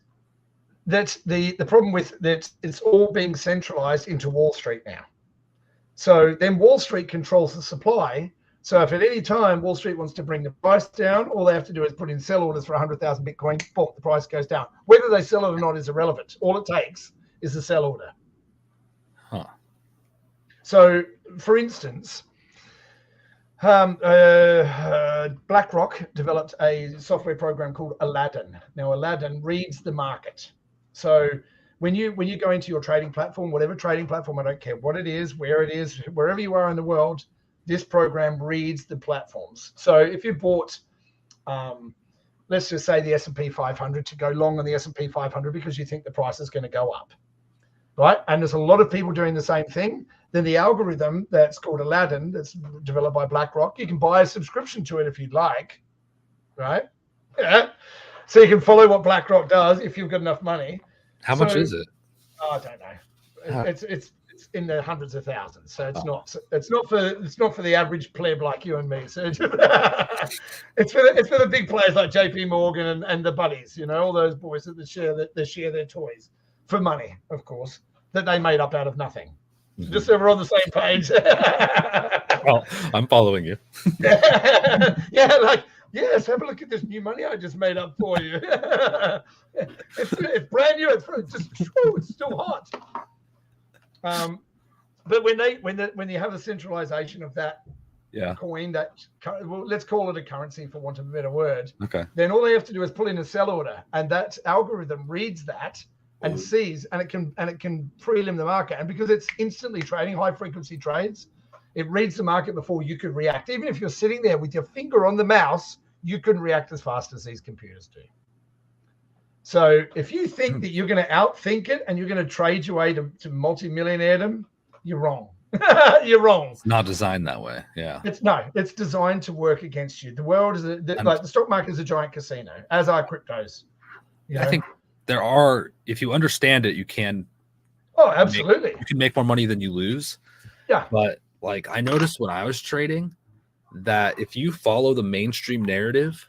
the problem with that. It's all being centralized into Wall Street now. So then Wall Street controls the supply. So if at any time Wall Street wants to bring the price down, all they have to do is put in sell orders for 100,000 Bitcoin, boom, the price goes down. Whether they sell it or not is irrelevant. All it takes is a sell order. Huh. So, for instance, BlackRock developed a software program called Aladdin. Now, Aladdin reads the market. So when you go into your trading platform, whatever trading platform, I don't care what it is, where it is, wherever you are in the world, this program reads the platforms. So if you bought, let's just say the S&P 500 to go long on the S&P 500 because you think the price is going to go up, right? And there's a lot of people doing the same thing. Then the algorithm that's called Aladdin, that's developed by BlackRock, you can buy a subscription to it if you'd like, right? Yeah. So you can follow what BlackRock does if you've got enough money. How much is it? I don't know. It's in the hundreds of thousands. So it's not for the average pleb like you and me. So it's for the big players like JP Morgan and the buddies, all those boys that share their toys for money, of course, that they made up out of nothing. Mm-hmm. Just so we're on the same page. Well, I'm following you. Yes, have a look at this new money I just made up for you. It's brand new. It's still hot. But when you have the centralization of that coin, let's call it a currency for want of a better word. Okay. Then all they have to do is pull in a sell order, and that algorithm reads that and sees, and it can prelim the market. And because it's instantly trading, high frequency trades, it reads the market before you could react. Even if you're sitting there with your finger on the mouse, you couldn't react as fast as these computers do. So if you think that you're going to outthink it and you're going to trade your way to multi-millionairedom, you're wrong. You're wrong. It's not designed that way. Yeah. It's designed to work against you. The world is like the stock market is a giant casino, as are cryptos. I think there are, if you understand it, you can. Oh, absolutely. You can make more money than you lose. Yeah. But like I noticed when I was trading that if you follow the mainstream narrative,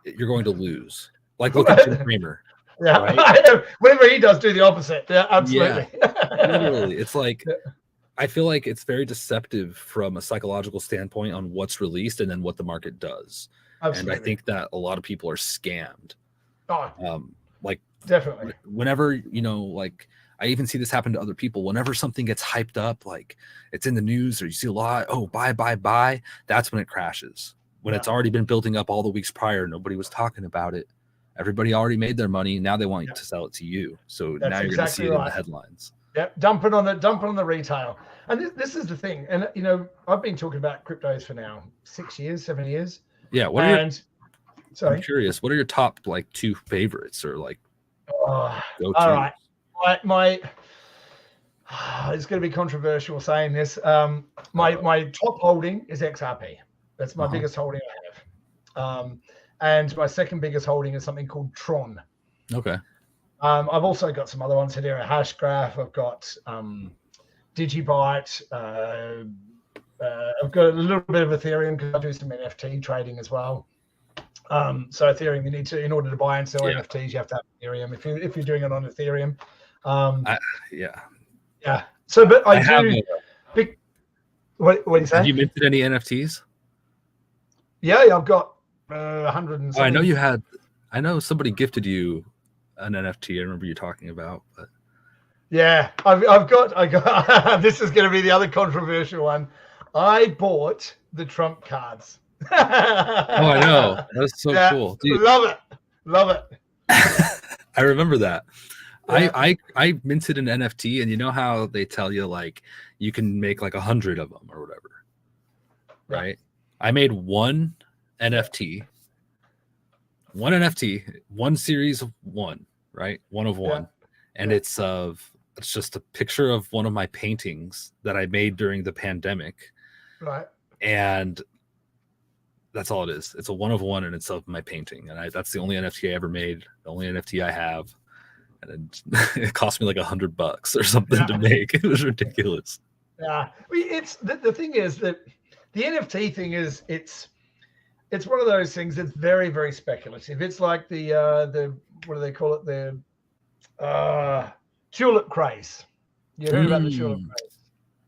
you're going to lose. Like look at Jim Cramer. Yeah, right? Whatever he does, do the opposite. Yeah, absolutely. Yeah, literally. It's like I feel like it's very deceptive from a psychological standpoint on what's released and then what the market does. Absolutely. And I think that a lot of people are scammed. Like definitely. Whenever, you know, like I even see this happen to other people. Whenever something gets hyped up, like it's in the news or you see a lot, oh, buy, that's when it crashes. When it's already been building up all the weeks prior, nobody was talking about it. Everybody already made their money. Now they want to sell it to you. So now you're going to see it in the headlines. Yep, dump it on the retail. And this is the thing. And you know, I've been talking about cryptos for now 6 years, 7 years. Yeah. I'm curious. What are your top like 2 favorites or like? All right, my it's going to be controversial saying this. My top holding is XRP. That's my biggest holding I have. And my second biggest holding is something called Tron. Okay. I've also got some other ones in here. A Hashgraph. I've got Digibyte. I've got a little bit of Ethereum because I do some NFT trading as well. So Ethereum, you need to, in order to buy and sell NFTs, you have to have Ethereum. If you're doing it on Ethereum. Yeah. So, but I do. What do you say? Have you minted any NFTs? Yeah, I've got 100 and something. I know you had. I know somebody gifted you an NFT. I remember you talking about. But yeah, I got. This is going to be the other controversial one. I bought the Trump cards. Oh, I know. That's so cool. Dude. Love it. I remember that. Yeah. I minted an NFT, and you know how they tell you like you can make like 100 of them or whatever, right? I made one NFT, one series of one, right? One of one, and it's just a picture of one of my paintings that I made during the pandemic, right? And that's all it is. It's a one of one, and it's of my painting, and that's the only NFT I ever made, the only NFT I have, and it cost me like $100 or something to make. It was ridiculous. Yeah, it's the thing is that the NFT thing is it's one of those things that's very, very speculative. It's like the what do they call it, the tulip craze. You heard about the tulip craze?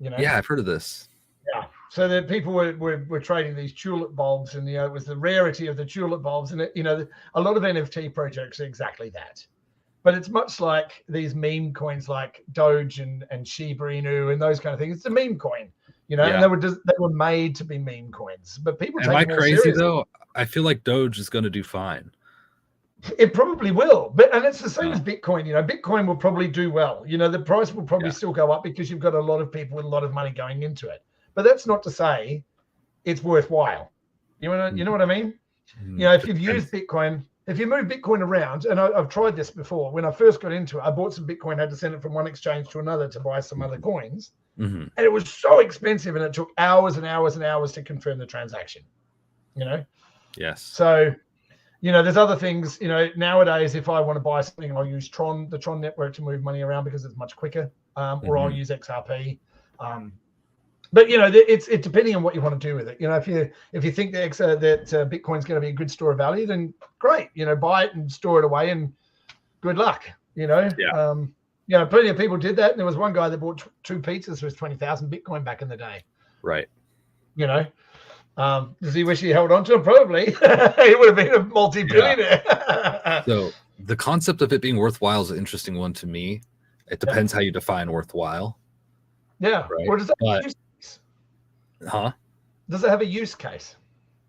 You know? Yeah, I've heard of this. Yeah. So that people were trading these tulip bulbs, and it was the rarity of the tulip bulbs, and a lot of NFT projects are exactly that. But it's much like these meme coins, like Doge and Shiba Inu and those kind of things. It's a meme coin, and they were made to be meme coins. But people take it more crazy seriously. Though? I feel like Doge is going to do fine. It probably will, and it's the same as Bitcoin. Bitcoin will probably do well. The price will probably still go up because you've got a lot of people with a lot of money going into it. But that's not to say it's worthwhile. You know what I mean? If you've used Bitcoin, if you move Bitcoin around, and I've tried this before. When I first got into it, I bought some Bitcoin, had to send it from one exchange to another to buy some other coins. And it was so expensive, and it took hours and hours and hours to confirm the transaction. Yes. So, there's other things. Nowadays, if I want to buy something, I'll use the Tron network to move money around because it's much quicker, or I'll use XRP. But it's depending on what you want to do with it. If you think that Bitcoin's going to be a good store of value, then great. Buy it and store it away, and good luck. Plenty of people did that. And there was one guy that bought 2 pizzas for 20,000 Bitcoin back in the day. Right. Does he wish he held on to it? Probably. He would have been a multi-billionaire. Yeah. So the concept of it being worthwhile is an interesting one to me. It depends how you define worthwhile. Yeah. Right. Or does that use case? Does it have a use case?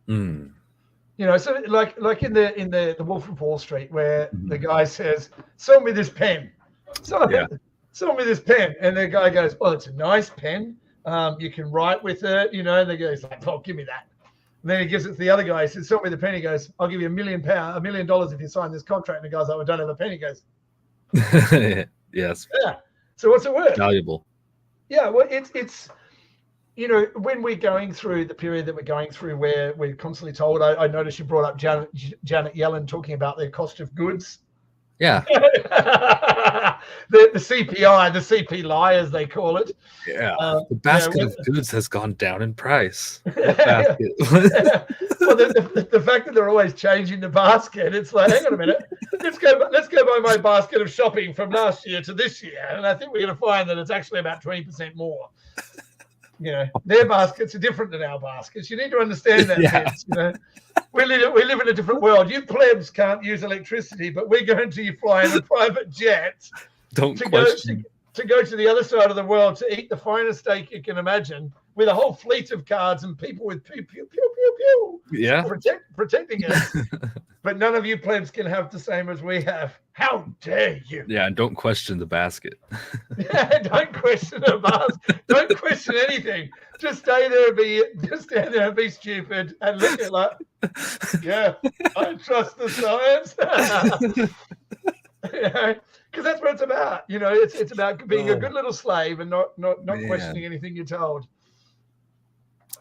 So like in the Wolf of Wall Street, where the guy says, "Sell me this pen." Sell me this pen, and the guy goes, "Oh, it's a nice pen. You can write with it." And the guy's like, "Oh, give me that." And then he gives it to the other guy. He says, "Sell me the pen." He goes, "I'll give you $1 million if you sign this contract." And the guy's like, "I don't have a pen." He goes, "Yes." Yeah. So what's it worth? Valuable. Yeah. Well, it's when we're going through the period that we're going through, where we're constantly told. I noticed you brought up Janet Yellen talking about the cost of goods. Yeah. The CPI, the CPI as they call it. Yeah. The basket of goods has gone down in price. What basket? Well, the fact that they're always changing the basket, it's like, hang on a minute, let's go by my basket of shopping from last year to this year, and I think we're going to find that it's actually about 20% more. Their baskets are different than our baskets. You need to understand that, Vince. We live in a different world. You plebs can't use electricity, but we're going to fly in a private jet to go to the other side of the world to eat the finest steak you can imagine, with a whole fleet of guards and people with pew pew pew pew pew protecting us. But none of you plebs can have the same as we have. How dare you? Yeah, and don't question the basket. Don't question the basket. Don't question anything. Just stay there and be stupid and look at like, yeah, I trust the science. Because that's what it's about. It's about being a good little slave and not questioning anything you're told.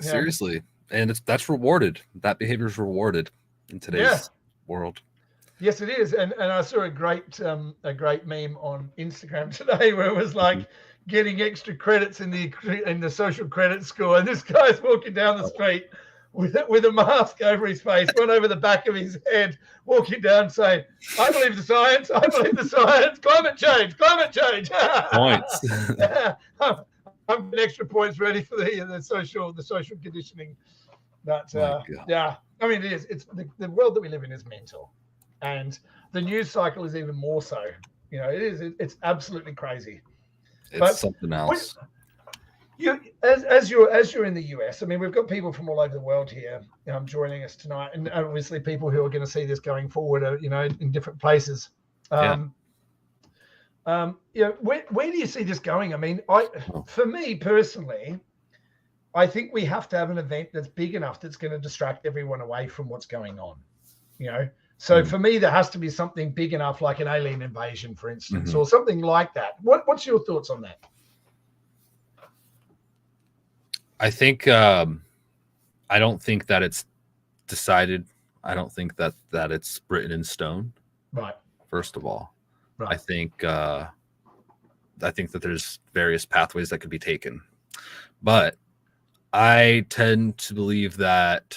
Seriously, and that's rewarded. That behavior is rewarded in today's world. Yes, it is. And I saw a great meme on Instagram today where it was like getting extra credits in the social credit score, and this guy's walking down the street with a mask over his face, one over the back of his head, walking down saying, I believe the science, climate change. Points. I'm getting extra points ready for the social conditioning. But I mean, it is. It's the world that we live in is mental, and the news cycle is even more so. It is. It's absolutely crazy. It's something else. As you're in the US, I mean, we've got people from all over the world here joining us tonight, and obviously people who are going to see this going forward are, in different places. Where do you see this going? I mean, for me personally, I think we have to have an event that's big enough that's going to distract everyone away from what's going on. So for me, there has to be something big enough, like an alien invasion, for instance, or something like that. What's your thoughts on that? I think I don't think that it's decided. I don't think that it's written in stone. Right. First of all, right. I think that there's various pathways that could be taken, but I tend to believe that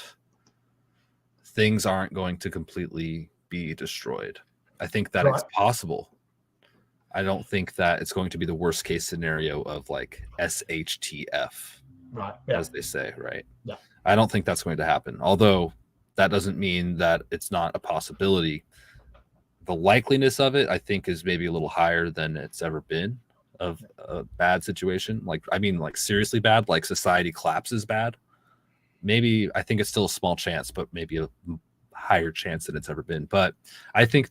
things aren't going to completely be destroyed. I think that it's possible. I don't think that it's going to be the worst case scenario of like SHTF. Right. As they say, right? Yeah. I don't think that's going to happen. Although that doesn't mean that it's not a possibility. The likeliness of it, I think, is maybe a little higher than it's ever been of a bad situation. Like seriously bad, like society collapses bad. Maybe I think it's still a small chance, but maybe a higher chance than it's ever been. But I think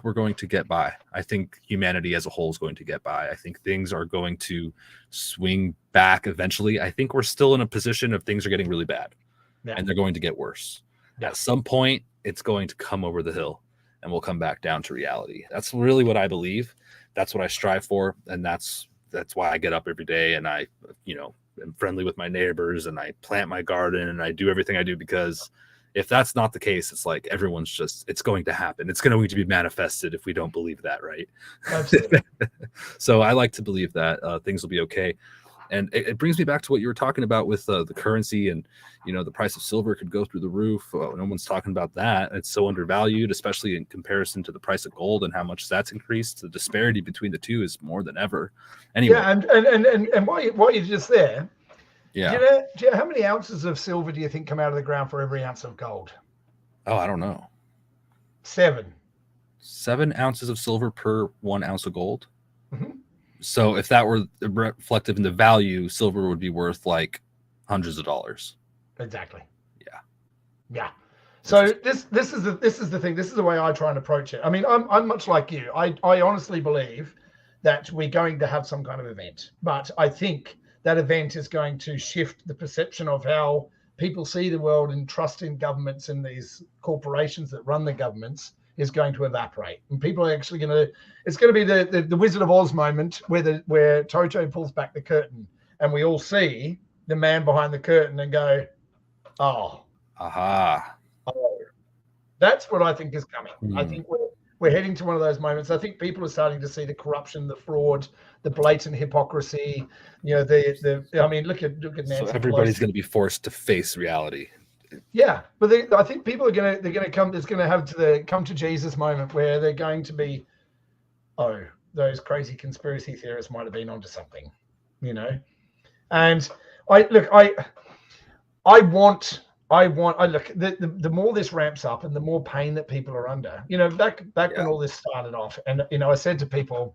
we're going to get by. I think humanity as a whole is going to get by. I think things are going to swing back eventually. I think we're still in a position of things are getting really bad and they're going to get worse. Yeah. At some point, it's going to come over the hill and we'll come back down to reality. That's really what I believe. That's what I strive for. And that's why I get up every day and I, am friendly with my neighbors and I plant my garden and I do everything I do, because if that's not the case, it's like it's going to happen. It's going to be manifested if we don't believe that, right? Absolutely. So I like to believe that things will be okay. And it brings me back to what you were talking about with the currency and, the price of silver could go through the roof. No one's talking about that. It's so undervalued, especially in comparison to the price of gold and how much that's increased. The disparity between the two is more than ever. Anyway. Yeah, and while you're just there, yeah. Do you know how many ounces of silver do you think come out of the ground for every ounce of gold? Oh, I don't know. 7. 7 ounces of silver per 1 ounce of gold. Mm-hmm. So if that were reflective in the value, silver would be worth like hundreds of dollars. Exactly. Yeah. So this is the thing. This is the way I try and approach it. I mean, I'm much like you. I honestly believe that we're going to have some kind of event, but I think that event is going to shift the perception of how people see the world and trust in governments and these corporations that run the governments is going to evaporate. And people are actually it's going to be the Wizard of Oz moment where Toto pulls back the curtain and we all see the man behind the curtain and go, oh, aha. Oh, that's what I think is coming. I think we're heading to one of those moments. I think people are starting to see the corruption, the fraud, the blatant hypocrisy. You know, I mean, look at Nancy So everybody's Pelosi. going to be forced to face reality. Yeah, but I think people are going to come. There's going to have the come to Jesus moment where they're going to be, oh, those crazy conspiracy theorists might have been onto something, you know. And I look, the more this ramps up and the more pain that people are under, you know, back when all this started off, and you know, I said to people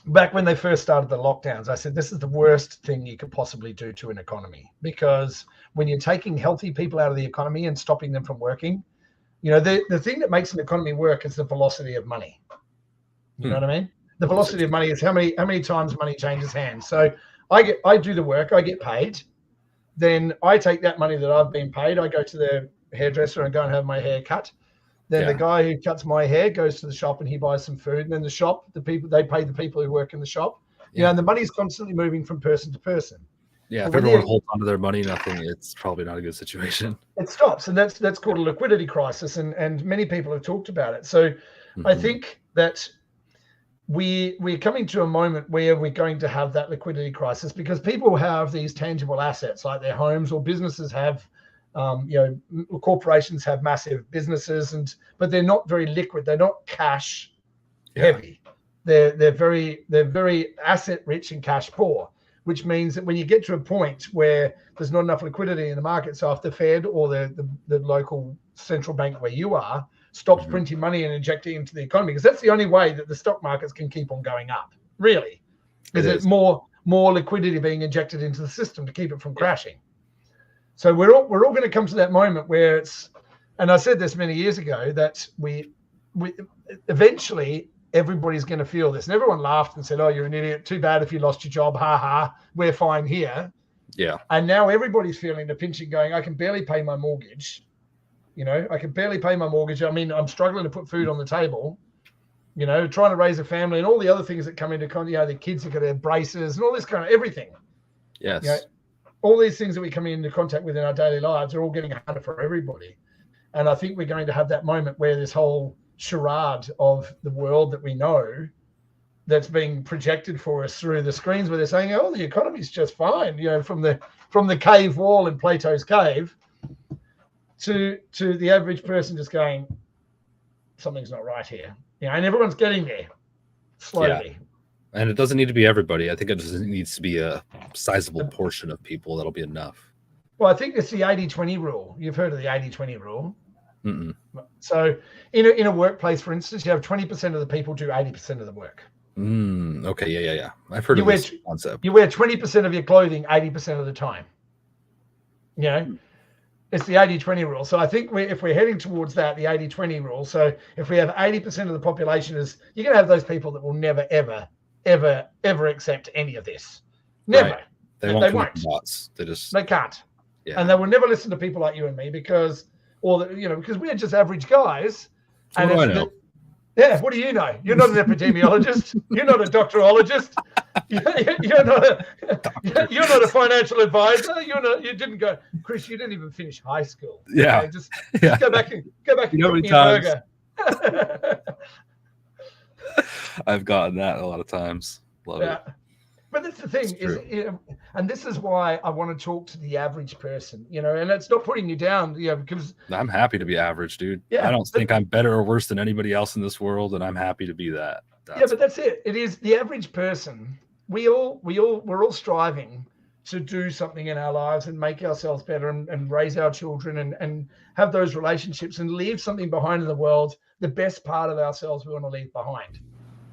back when they first started the lockdowns, I said, this is the worst thing you could possibly do to an economy, because when you're taking healthy people out of the economy and stopping them from working, you know, the thing that makes an economy work is the velocity of money. You know what I mean? The velocity of money is how many times money changes hands. So I do the work, I get paid. Then I take that money that I've been paid, I go to the hairdresser and go and have my hair cut. Then the guy who cuts my hair goes to the shop and he buys some food. And then the shop, they pay the people who work in the shop. You know, and the money's constantly moving from person to person. Yeah, if everyone holds onto their money, it's probably not a good situation. It stops, and that's called a liquidity crisis, and many people have talked about it. So I think that we're coming to a moment where we're going to have that liquidity crisis, because people have these tangible assets like their homes, or businesses have, you know, corporations have massive businesses, but they're not very liquid. They're not cash heavy. They're very asset rich and cash poor, which means that when you get to a point where there's not enough liquidity in the market, so if the Fed or the local central bank where you are stops printing money and injecting into the economy, because that's the only way that the stock markets can keep on going up, really, is it's more liquidity being injected into the system to keep it from crashing. So we're all going to come to that moment where it's, and I said this many years ago, that we eventually everybody's going to feel this. And everyone laughed and said, oh, you're an idiot, too bad if you lost your job, ha ha, we're fine here. Yeah. And now everybody's feeling the pinch and going, I can barely pay my mortgage. You know, I can barely pay my mortgage. I mean, I'm struggling to put food on the table, you know, trying to raise a family and all the other things that come into contact. You know, the kids have got to have braces and all this kind of everything. Yes. You know, all these things that we come into contact with in our daily lives are all getting harder for everybody. And I think we're going to have that moment where this whole charade of the world that we know that's being projected for us through the screens, where they're saying, oh, the economy's just fine, you know, from the cave wall in Plato's cave, to the average person just going, something's not right here. You know, and everyone's getting there slowly. Yeah. And it doesn't need to be everybody. I think it just needs to be a sizable portion of people. That'll be enough. Well, I think it's the 80-20 rule. You've heard of the 80-20 rule. So in a workplace, for instance, you have 20% of the people do 80% of the work. Okay. Yeah. I've heard of this concept. You wear 20% of your clothing 80% of the time. You know, it's the 80-20 rule. So I think if we're heading towards that, the 80-20 rule. So if we have 80% of the population, you're going to have those people that will never, ever, ever, ever accept any of this. Never. Right. They won't. They can't. Yeah. And they will never listen to people like you and me because we're just average guys. So what do I know? What do you know? You're not an epidemiologist. You're not a doctorologist. You're not a financial advisor. You didn't go, Chris. You didn't even finish high school. Yeah. Okay? Just go back and you know how many times I've gotten that a lot of times. Love it. But that's the thing and this is why I want to talk to the average person, you know, and it's not putting you down, because I'm happy to be average, dude. Yeah, I don't think I'm better or worse than anybody else in this world, and I'm happy to be that. But that's it. It is the average person. We're all striving to do something in our lives and make ourselves better and raise our children and have those relationships and leave something behind in the world. The best part of ourselves we want to leave behind.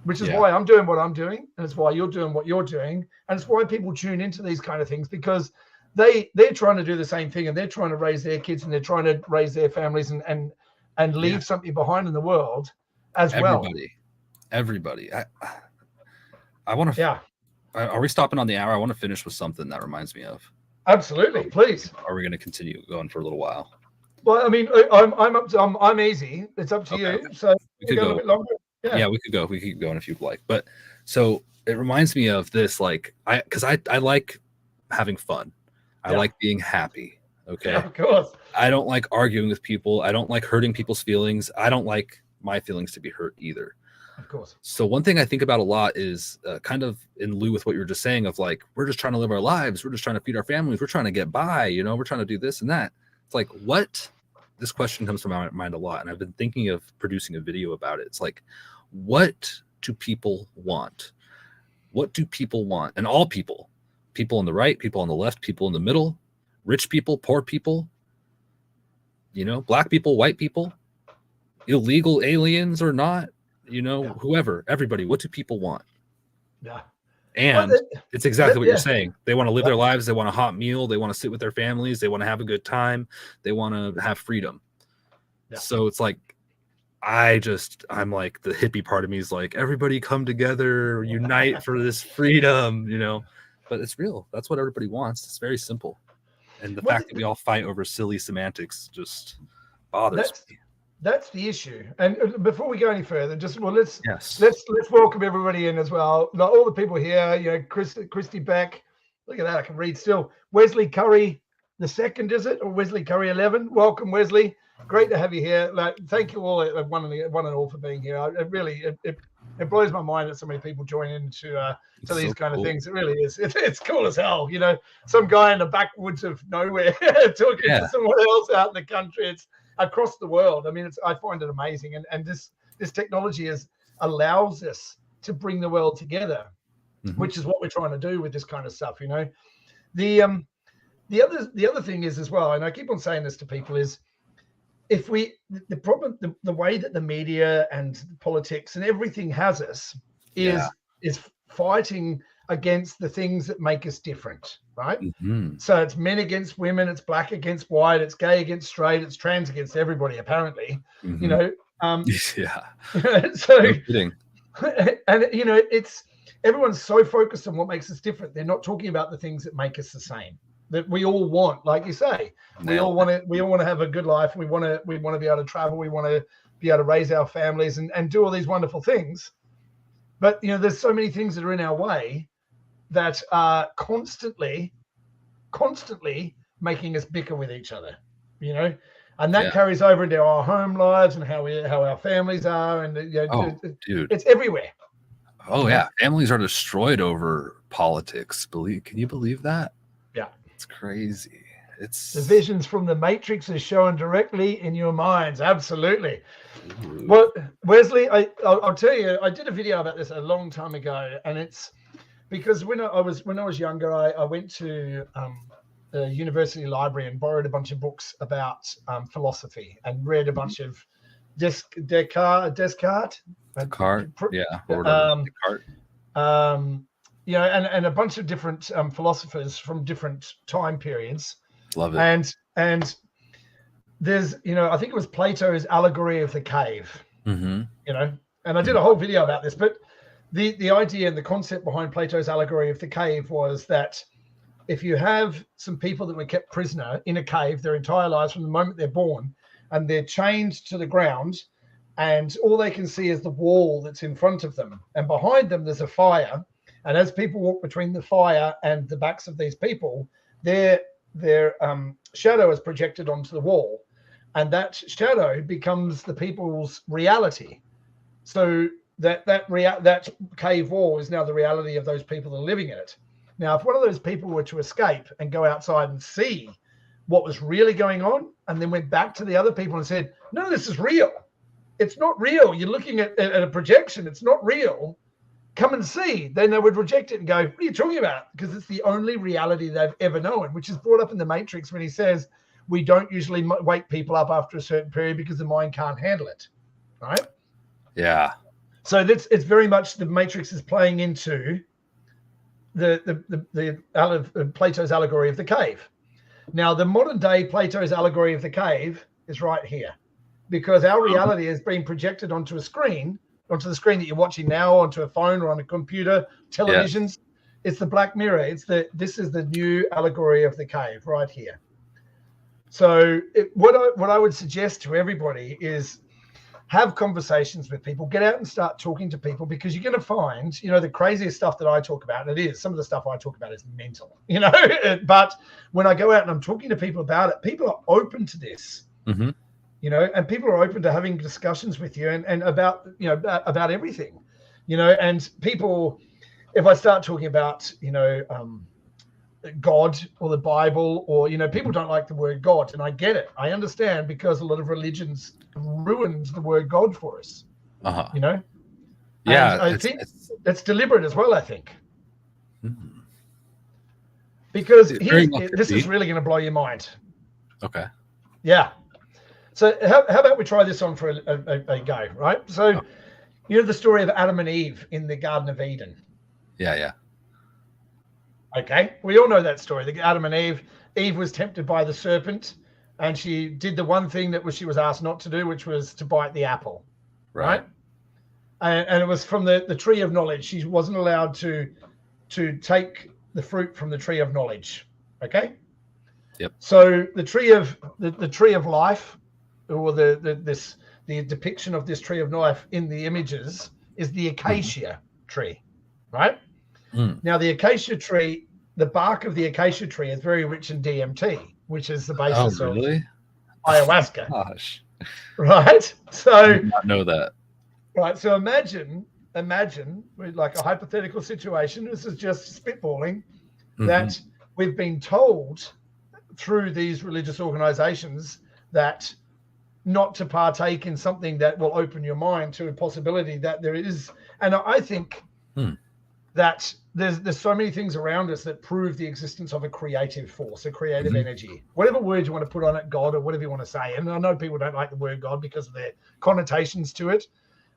Which is why I'm doing what I'm doing, and it's why you're doing what you're doing, and it's why people tune into these kind of things, because they're trying to do the same thing, and they're trying to raise their kids, and they're trying to raise their families, and leave something behind in the world as well. Everybody. I want to. Yeah. Are we stopping on the hour? I want to finish with something that reminds me of. Absolutely, please. Are we going to continue going for a little while? Well, I mean, I'm easy. It's up to you. Okay. So we could go a bit longer. Yeah, we could go. We could keep going if you'd like. But so it reminds me of this, like, because I like having fun. I like being happy. Okay. Yeah, of course. I don't like arguing with people. I don't like hurting people's feelings. I don't like my feelings to be hurt either. Of course. So one thing I think about a lot is kind of in lieu with what you were just saying of like, we're just trying to live our lives. We're just trying to feed our families. We're trying to get by, you know, we're trying to do this and that. It's like, what? This question comes to my mind a lot. And I've been thinking of producing a video about it. It's like, what do people want? What do people want? And all people on the right, people on the left, people in the middle, rich people, poor people, you know, black people, white people, illegal aliens or not, you know, whoever, everybody, what do people want? Yeah. And it's exactly what you're saying. They want to live their lives. They want a hot meal. They want to sit with their families. They want to have a good time. They want to have freedom. Yeah. So it's like, I'm like, the hippie part of me is like, everybody come together, unite for this freedom, you know, but it's real. That's what everybody wants. It's very simple. And the fact that we all fight over silly semantics just bothers me. That's the issue. And before we go any further, let's welcome everybody in as well. All the people here, you know, Christy Beck. Look at that, I can read still. Wesley Curry the second, is it? Or Wesley Curry 11? Welcome, Wesley. Great to have you here. Like, thank you all, one and all, for being here. It blows my mind that so many people join into these kind of things. It really is. It's cool as hell. You know, some guy in the backwoods of nowhere talking to someone else out in the country. It's across the world. I mean, I find it amazing. And this technology allows us to bring the world together, which is what we're trying to do with this kind of stuff. You know, the other thing is as well, and I keep on saying this to people, is the problem, the way that the media and politics and everything has us is fighting against the things that make us different, right? So it's men against women, it's black against white, it's gay against straight, it's trans against everybody, apparently. You know, so and you know, it's everyone's so focused on what makes us different, they're not talking about the things that make us the same, that we all want. Like you say, we all want to have a good life. We want to be able to travel. We want to be able to raise our families and do all these wonderful things. But, you know, there's so many things that are in our way that are constantly making us bicker with each other, you know, and that carries over into our home lives and how our families are. And, you know, it's everywhere. Oh, yeah. Families are destroyed over politics. Can you believe that? Yeah. It's crazy. It's the visions from the Matrix are shown directly in your minds. Absolutely. Ooh. Well, Wesley, I'll tell you, I did a video about this a long time ago, and it's because when I was younger, I went to the university library and borrowed a bunch of books about philosophy and read a bunch of Descartes. You know, and a bunch of different philosophers from different time periods. Love it. And there's, you know, I think it was Plato's allegory of the cave. You know, and I did a whole video about this, but the idea and the concept behind Plato's allegory of the cave was that if you have some people that were kept prisoner in a cave their entire lives from the moment they're born, and they're chained to the ground, and all they can see is the wall that's in front of them, and behind them there's a fire. And as people walk between the fire and the backs of these people, their shadow is projected onto the wall, and that shadow becomes the people's reality. So that cave wall is now the reality of those people that are living in it. Now, if one of those people were to escape and go outside and see what was really going on, and then went back to the other people and said, "No, this is real. It's not real. You're looking at a projection. It's not real. Come and see," then they would reject it and go, "What are you talking about?" Because it's the only reality they've ever known, which is brought up in the Matrix when he says, we don't usually wake people up after a certain period because the mind can't handle it, right? Yeah. So it's very much the Matrix is playing into the Plato's allegory of the cave. Now, the modern day Plato's allegory of the cave is right here, because our reality is being projected onto a screen, onto the screen that you're watching now, onto a phone or on a computer, televisions. It's the Black Mirror. This is the new allegory of the cave right here. So what I would suggest to everybody is have conversations with people, get out and start talking to people, because you're going to find, you know, the craziest stuff that I talk about, and it is, some of the stuff I talk about is mental, you know, but when I go out and I'm talking to people about it, people are open to this. you know, and people are open to having discussions with you and about, you know, about everything, you know. And people, if I start talking about, you know, God or the Bible, or, you know, people don't like the word God, and I get it. I understand, because a lot of religions ruins the word God for us, you know. Yeah, and I think it's deliberate as well, I think. Because this is really going to blow your mind. Okay. Yeah. So how about we try this on for a go, right? So you know the story of Adam and Eve in the Garden of Eden. Yeah. Okay, we all know that story. The Adam and Eve. Eve was tempted by the serpent, and she did the one thing that she was asked not to do, which was to bite the apple, right? And it was from the tree of knowledge. She wasn't allowed to take the fruit from the tree of knowledge. Okay. Yep. So the tree of the tree of life, or the depiction of this tree of life in the images, is the acacia tree, right? Now the acacia tree, the bark of the acacia tree is very rich in DMT, which is the basis of ayahuasca. Gosh. Right. So I did not know that. Right. So imagine like a hypothetical situation. This is just spitballing, that we've been told through these religious organizations that not to partake in something that will open your mind to a possibility that there is. And I think that there's so many things around us that prove the existence of a creative force, a creative energy, whatever word you want to put on it, God, or whatever you want to say. And I know people don't like the word God because of their connotations to it,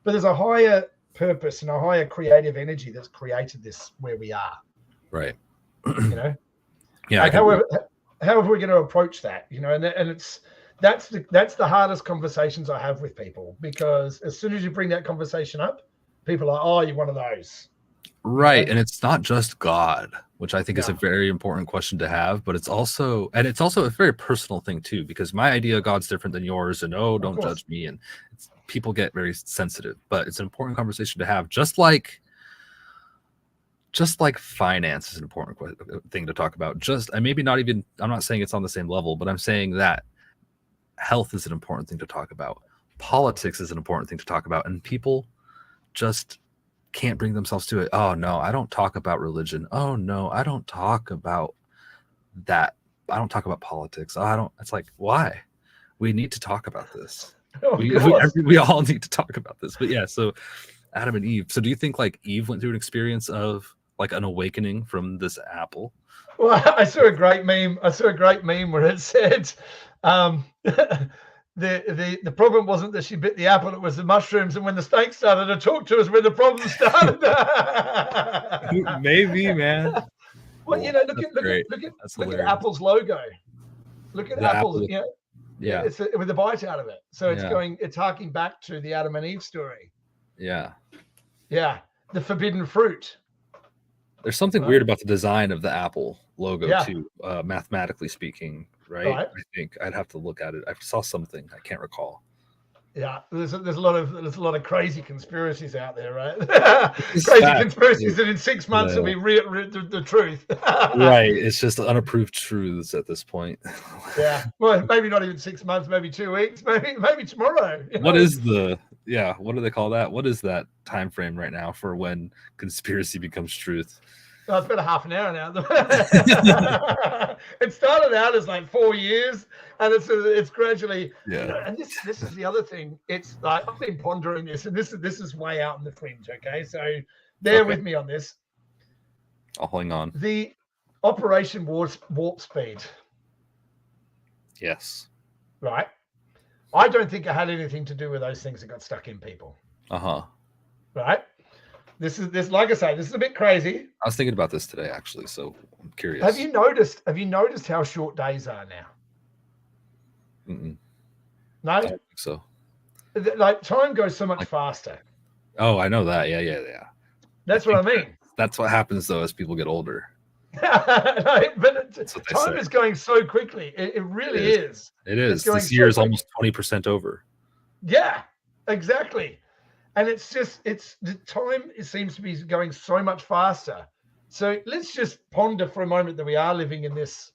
but there's a higher purpose and a higher creative energy that's created this where we are. Right. You know? Yeah. However we're going to approach that, you know, and that's the hardest conversations I have with people, because as soon as you bring that conversation up, people are, oh, you're one of those. Right. You know? And it's not just God, which I think is a very important question to have, but it's also a very personal thing too, because my idea of God's different than yours, and don't judge me. And people get very sensitive, but it's an important conversation to have. Just like finance is an important thing to talk about. And maybe not even, I'm not saying it's on the same level, but I'm saying that health is an important thing to talk about. Politics is an important thing to talk about. And people just can't bring themselves to it. Oh no, I don't talk about religion. Oh no, I don't talk about that. I don't talk about politics. It's like, why? We need to talk about this. We all need to talk about this. But yeah, so Adam and Eve. So do you think like Eve went through an experience of like an awakening from this apple? Well, I saw a great meme where it said, the problem wasn't that she bit the apple, it was the mushrooms, and when the snake started to talk to us, where the problem started. Maybe, man. Well, you know, look at Apple's logo. Look at Apple's, you know, it's with a bite out of it. So it's harking back to the Adam and Eve story. Yeah. The forbidden fruit. There's something weird about the design of the Apple logo too, mathematically speaking, right? I think I'd have to look at it. I saw something, I can't recall. Yeah, there's a lot of crazy conspiracies out there, right? Conspiracies that in 6 months will be the truth. Right, it's just unapproved truths at this point. Yeah, well, maybe not even 6 months, maybe 2 weeks, maybe tomorrow. What is what do they call that? What is that time frame right now for when conspiracy becomes truth? Oh, it's been a half an hour now. It started out as like 4 years, and it's gradually. You know, and this is the other thing. It's like I've been pondering this, and this is way out in the fringe. Okay, so bear with me on this. I'll hang on. The Operation Warp Speed. Yes. Right. I don't think it had anything to do with those things that got stuck in people. Right. This like I say, this is a bit crazy. I was thinking about this today, actually, so I'm curious. Have you noticed how short days are now? No, I don't think so. Like time goes so much faster. Oh, I know that. Yeah. That's what I mean. That's what happens though as people get older. But time is going so quickly. It really is. It is. This year is almost 20% over. Yeah, exactly. And it's the time, it seems to be going so much faster. So let's just ponder for a moment that we are living in this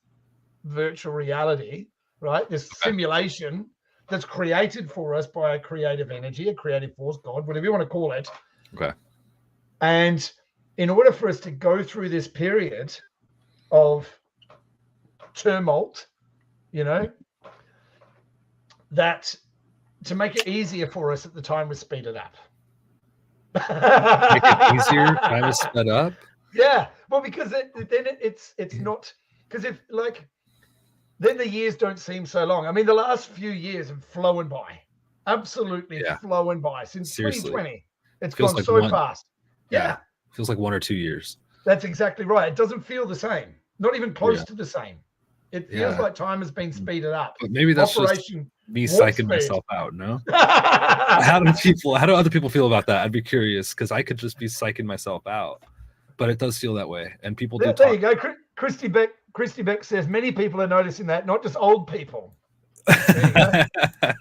virtual reality, right? This simulation that's created for us by a creative energy, a creative force, God, whatever you want to call it. Okay. And in order for us to go through this period of tumult, you know, that to make it easier for us at the time, we speed it up. Make it easier, time is sped up. Yeah, well, because then it's not, because if like, then the years don't seem so long. I mean, the last few years have flown by, absolutely flown by since 2020. It's gone like so fast. Yeah, feels like 1 or 2 years. That's exactly right. It doesn't feel the same, not even close to the same. It feels like time has been speeded up. But maybe that's just me psyching myself out, no? How do other people feel about that? I'd be curious, because I could just be psyching myself out. But it does feel that way. And people do There you go. Christy Beck says many people are noticing that, not just old people. There you go.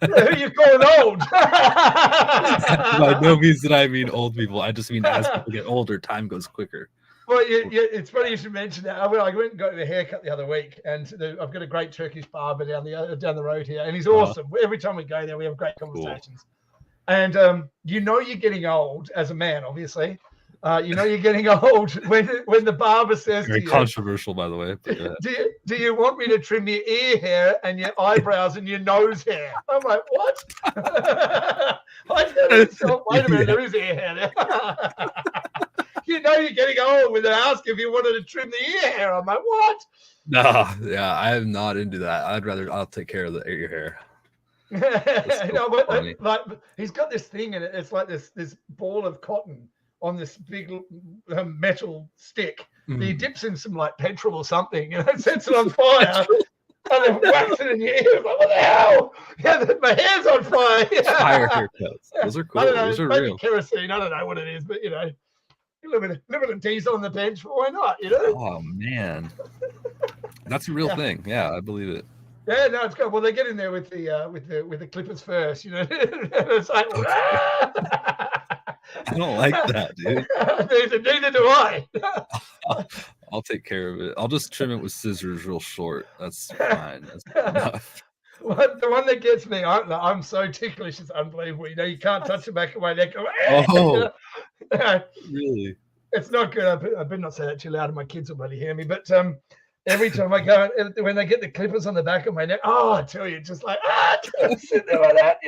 Who you calling old? By no means did I mean old people. I just mean as people get older, time goes quicker. Well, it's funny you should mention that. I went and got a haircut the other week, and I've got a great Turkish barber down the road here, and he's awesome. Every time we go there, we have great conversations. Cool. And you're getting old as a man, obviously. You're getting old when the barber says very to you, controversial, by the way. Do you want me to trim your ear hair and your eyeybrows and your nose hair? I'm like, what? Wait a minute, there is ear hair there. You're getting old when they ask if you wanted to trim the ear hair. I'm like, what? No, yeah, I am not into that. I'll take care of the ear hair. Like he's got this thing, and it's like this ball of cotton on this big metal stick. He dips in some like petrol or something, sets it on fire, and then whacks it in your ear. Like, what the hell? Yeah, my hair's on fire. Fire haircuts. Those are cool. I don't know, those are maybe real. Kerosene. I don't know what it is, but a little bit of diesel on the bench. Why not? Oh man, that's a real thing. Yeah, I believe it. Yeah, no, it's good. Well, they get in there with the clippers first. It's like. I don't like that, dude. Neither do I. I'll take care of it. I'll just trim it with scissors real short. That's fine. That's enough. The one that gets me, I'm so ticklish, it's unbelievable. You can't touch the back of my neck. Oh, really? It's not good. I better not say that too loud, and my kids will bloody hear me. But every time I go, when they get the clippers on the back of my neck, I tell you, just like, sit there like that,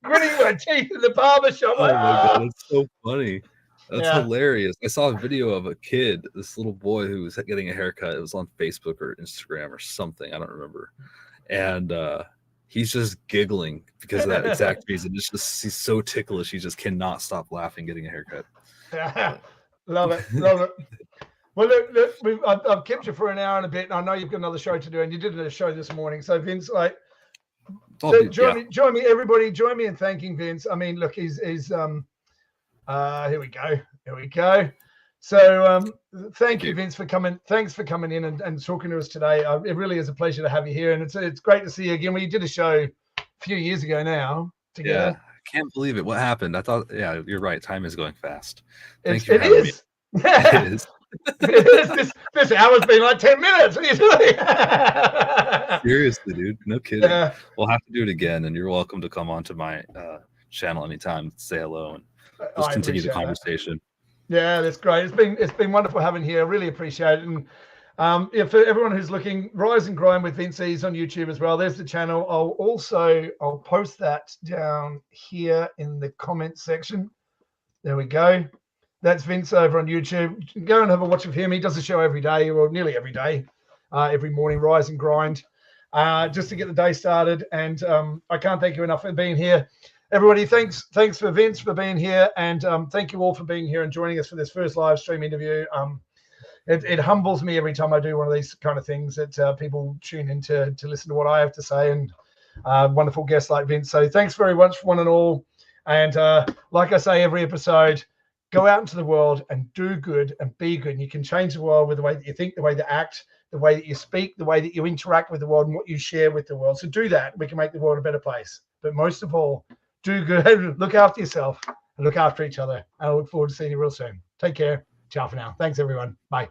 gritting my teeth in the barber shop. Oh my God, that's so funny. That's hilarious. I saw a video of a kid, this little boy who was getting a haircut. It was on Facebook or Instagram or something. I don't remember. And he's just giggling because of that exact reason. It's just, he's so ticklish. He just cannot stop laughing getting a haircut. Love it. Well, look, I've kept you for an hour and a bit, and I know you've got another show to do, and you did a show this morning. So, Vince, join me, everybody. Join me in thanking Vince. I mean, look, he's here we go. So, thank you, Vince, for coming. Thanks for coming in and talking to us today. It really is a pleasure to have you here, and it's great to see you again. We did a show a few years ago now together. Yeah, I can't believe it. What happened? I thought, yeah, you're right. Time is going fast. It is. It is. This hour's been like 10 minutes. What are you doing? Seriously, dude. No kidding. We'll have to do it again, and you're welcome to come onto my channel anytime to say hello and just continue the conversation. Yeah, that's great. It's been wonderful having you here. I really appreciate it. And for everyone who's looking, Rise and Grind with Vince is on YouTube as well. There's the channel. I'll post that down here in the comments section. There we go. That's Vince over on YouTube. Go and have a watch of him. He does a show every day, or nearly every day, every morning, Rise and Grind, just to get the day started. And I can't thank you enough for being here. Everybody, thanks for Vince for being here. And thank you all for being here and joining us for this first live stream interview. It humbles me every time I do one of these kind of things that people tune in to listen to what I have to say, and wonderful guests like Vince. So thanks very much, one and all. And like I say every episode, go out into the world and do good and be good. And you can change the world with the way that you think, the way that you act, the way that you speak, the way that you interact with the world, and what you share with the world. So do that. We can make the world a better place. But most of all, do good, look after yourself, and look after each other. And I look forward to seeing you real soon. Take care. Ciao for now. Thanks, everyone. Bye.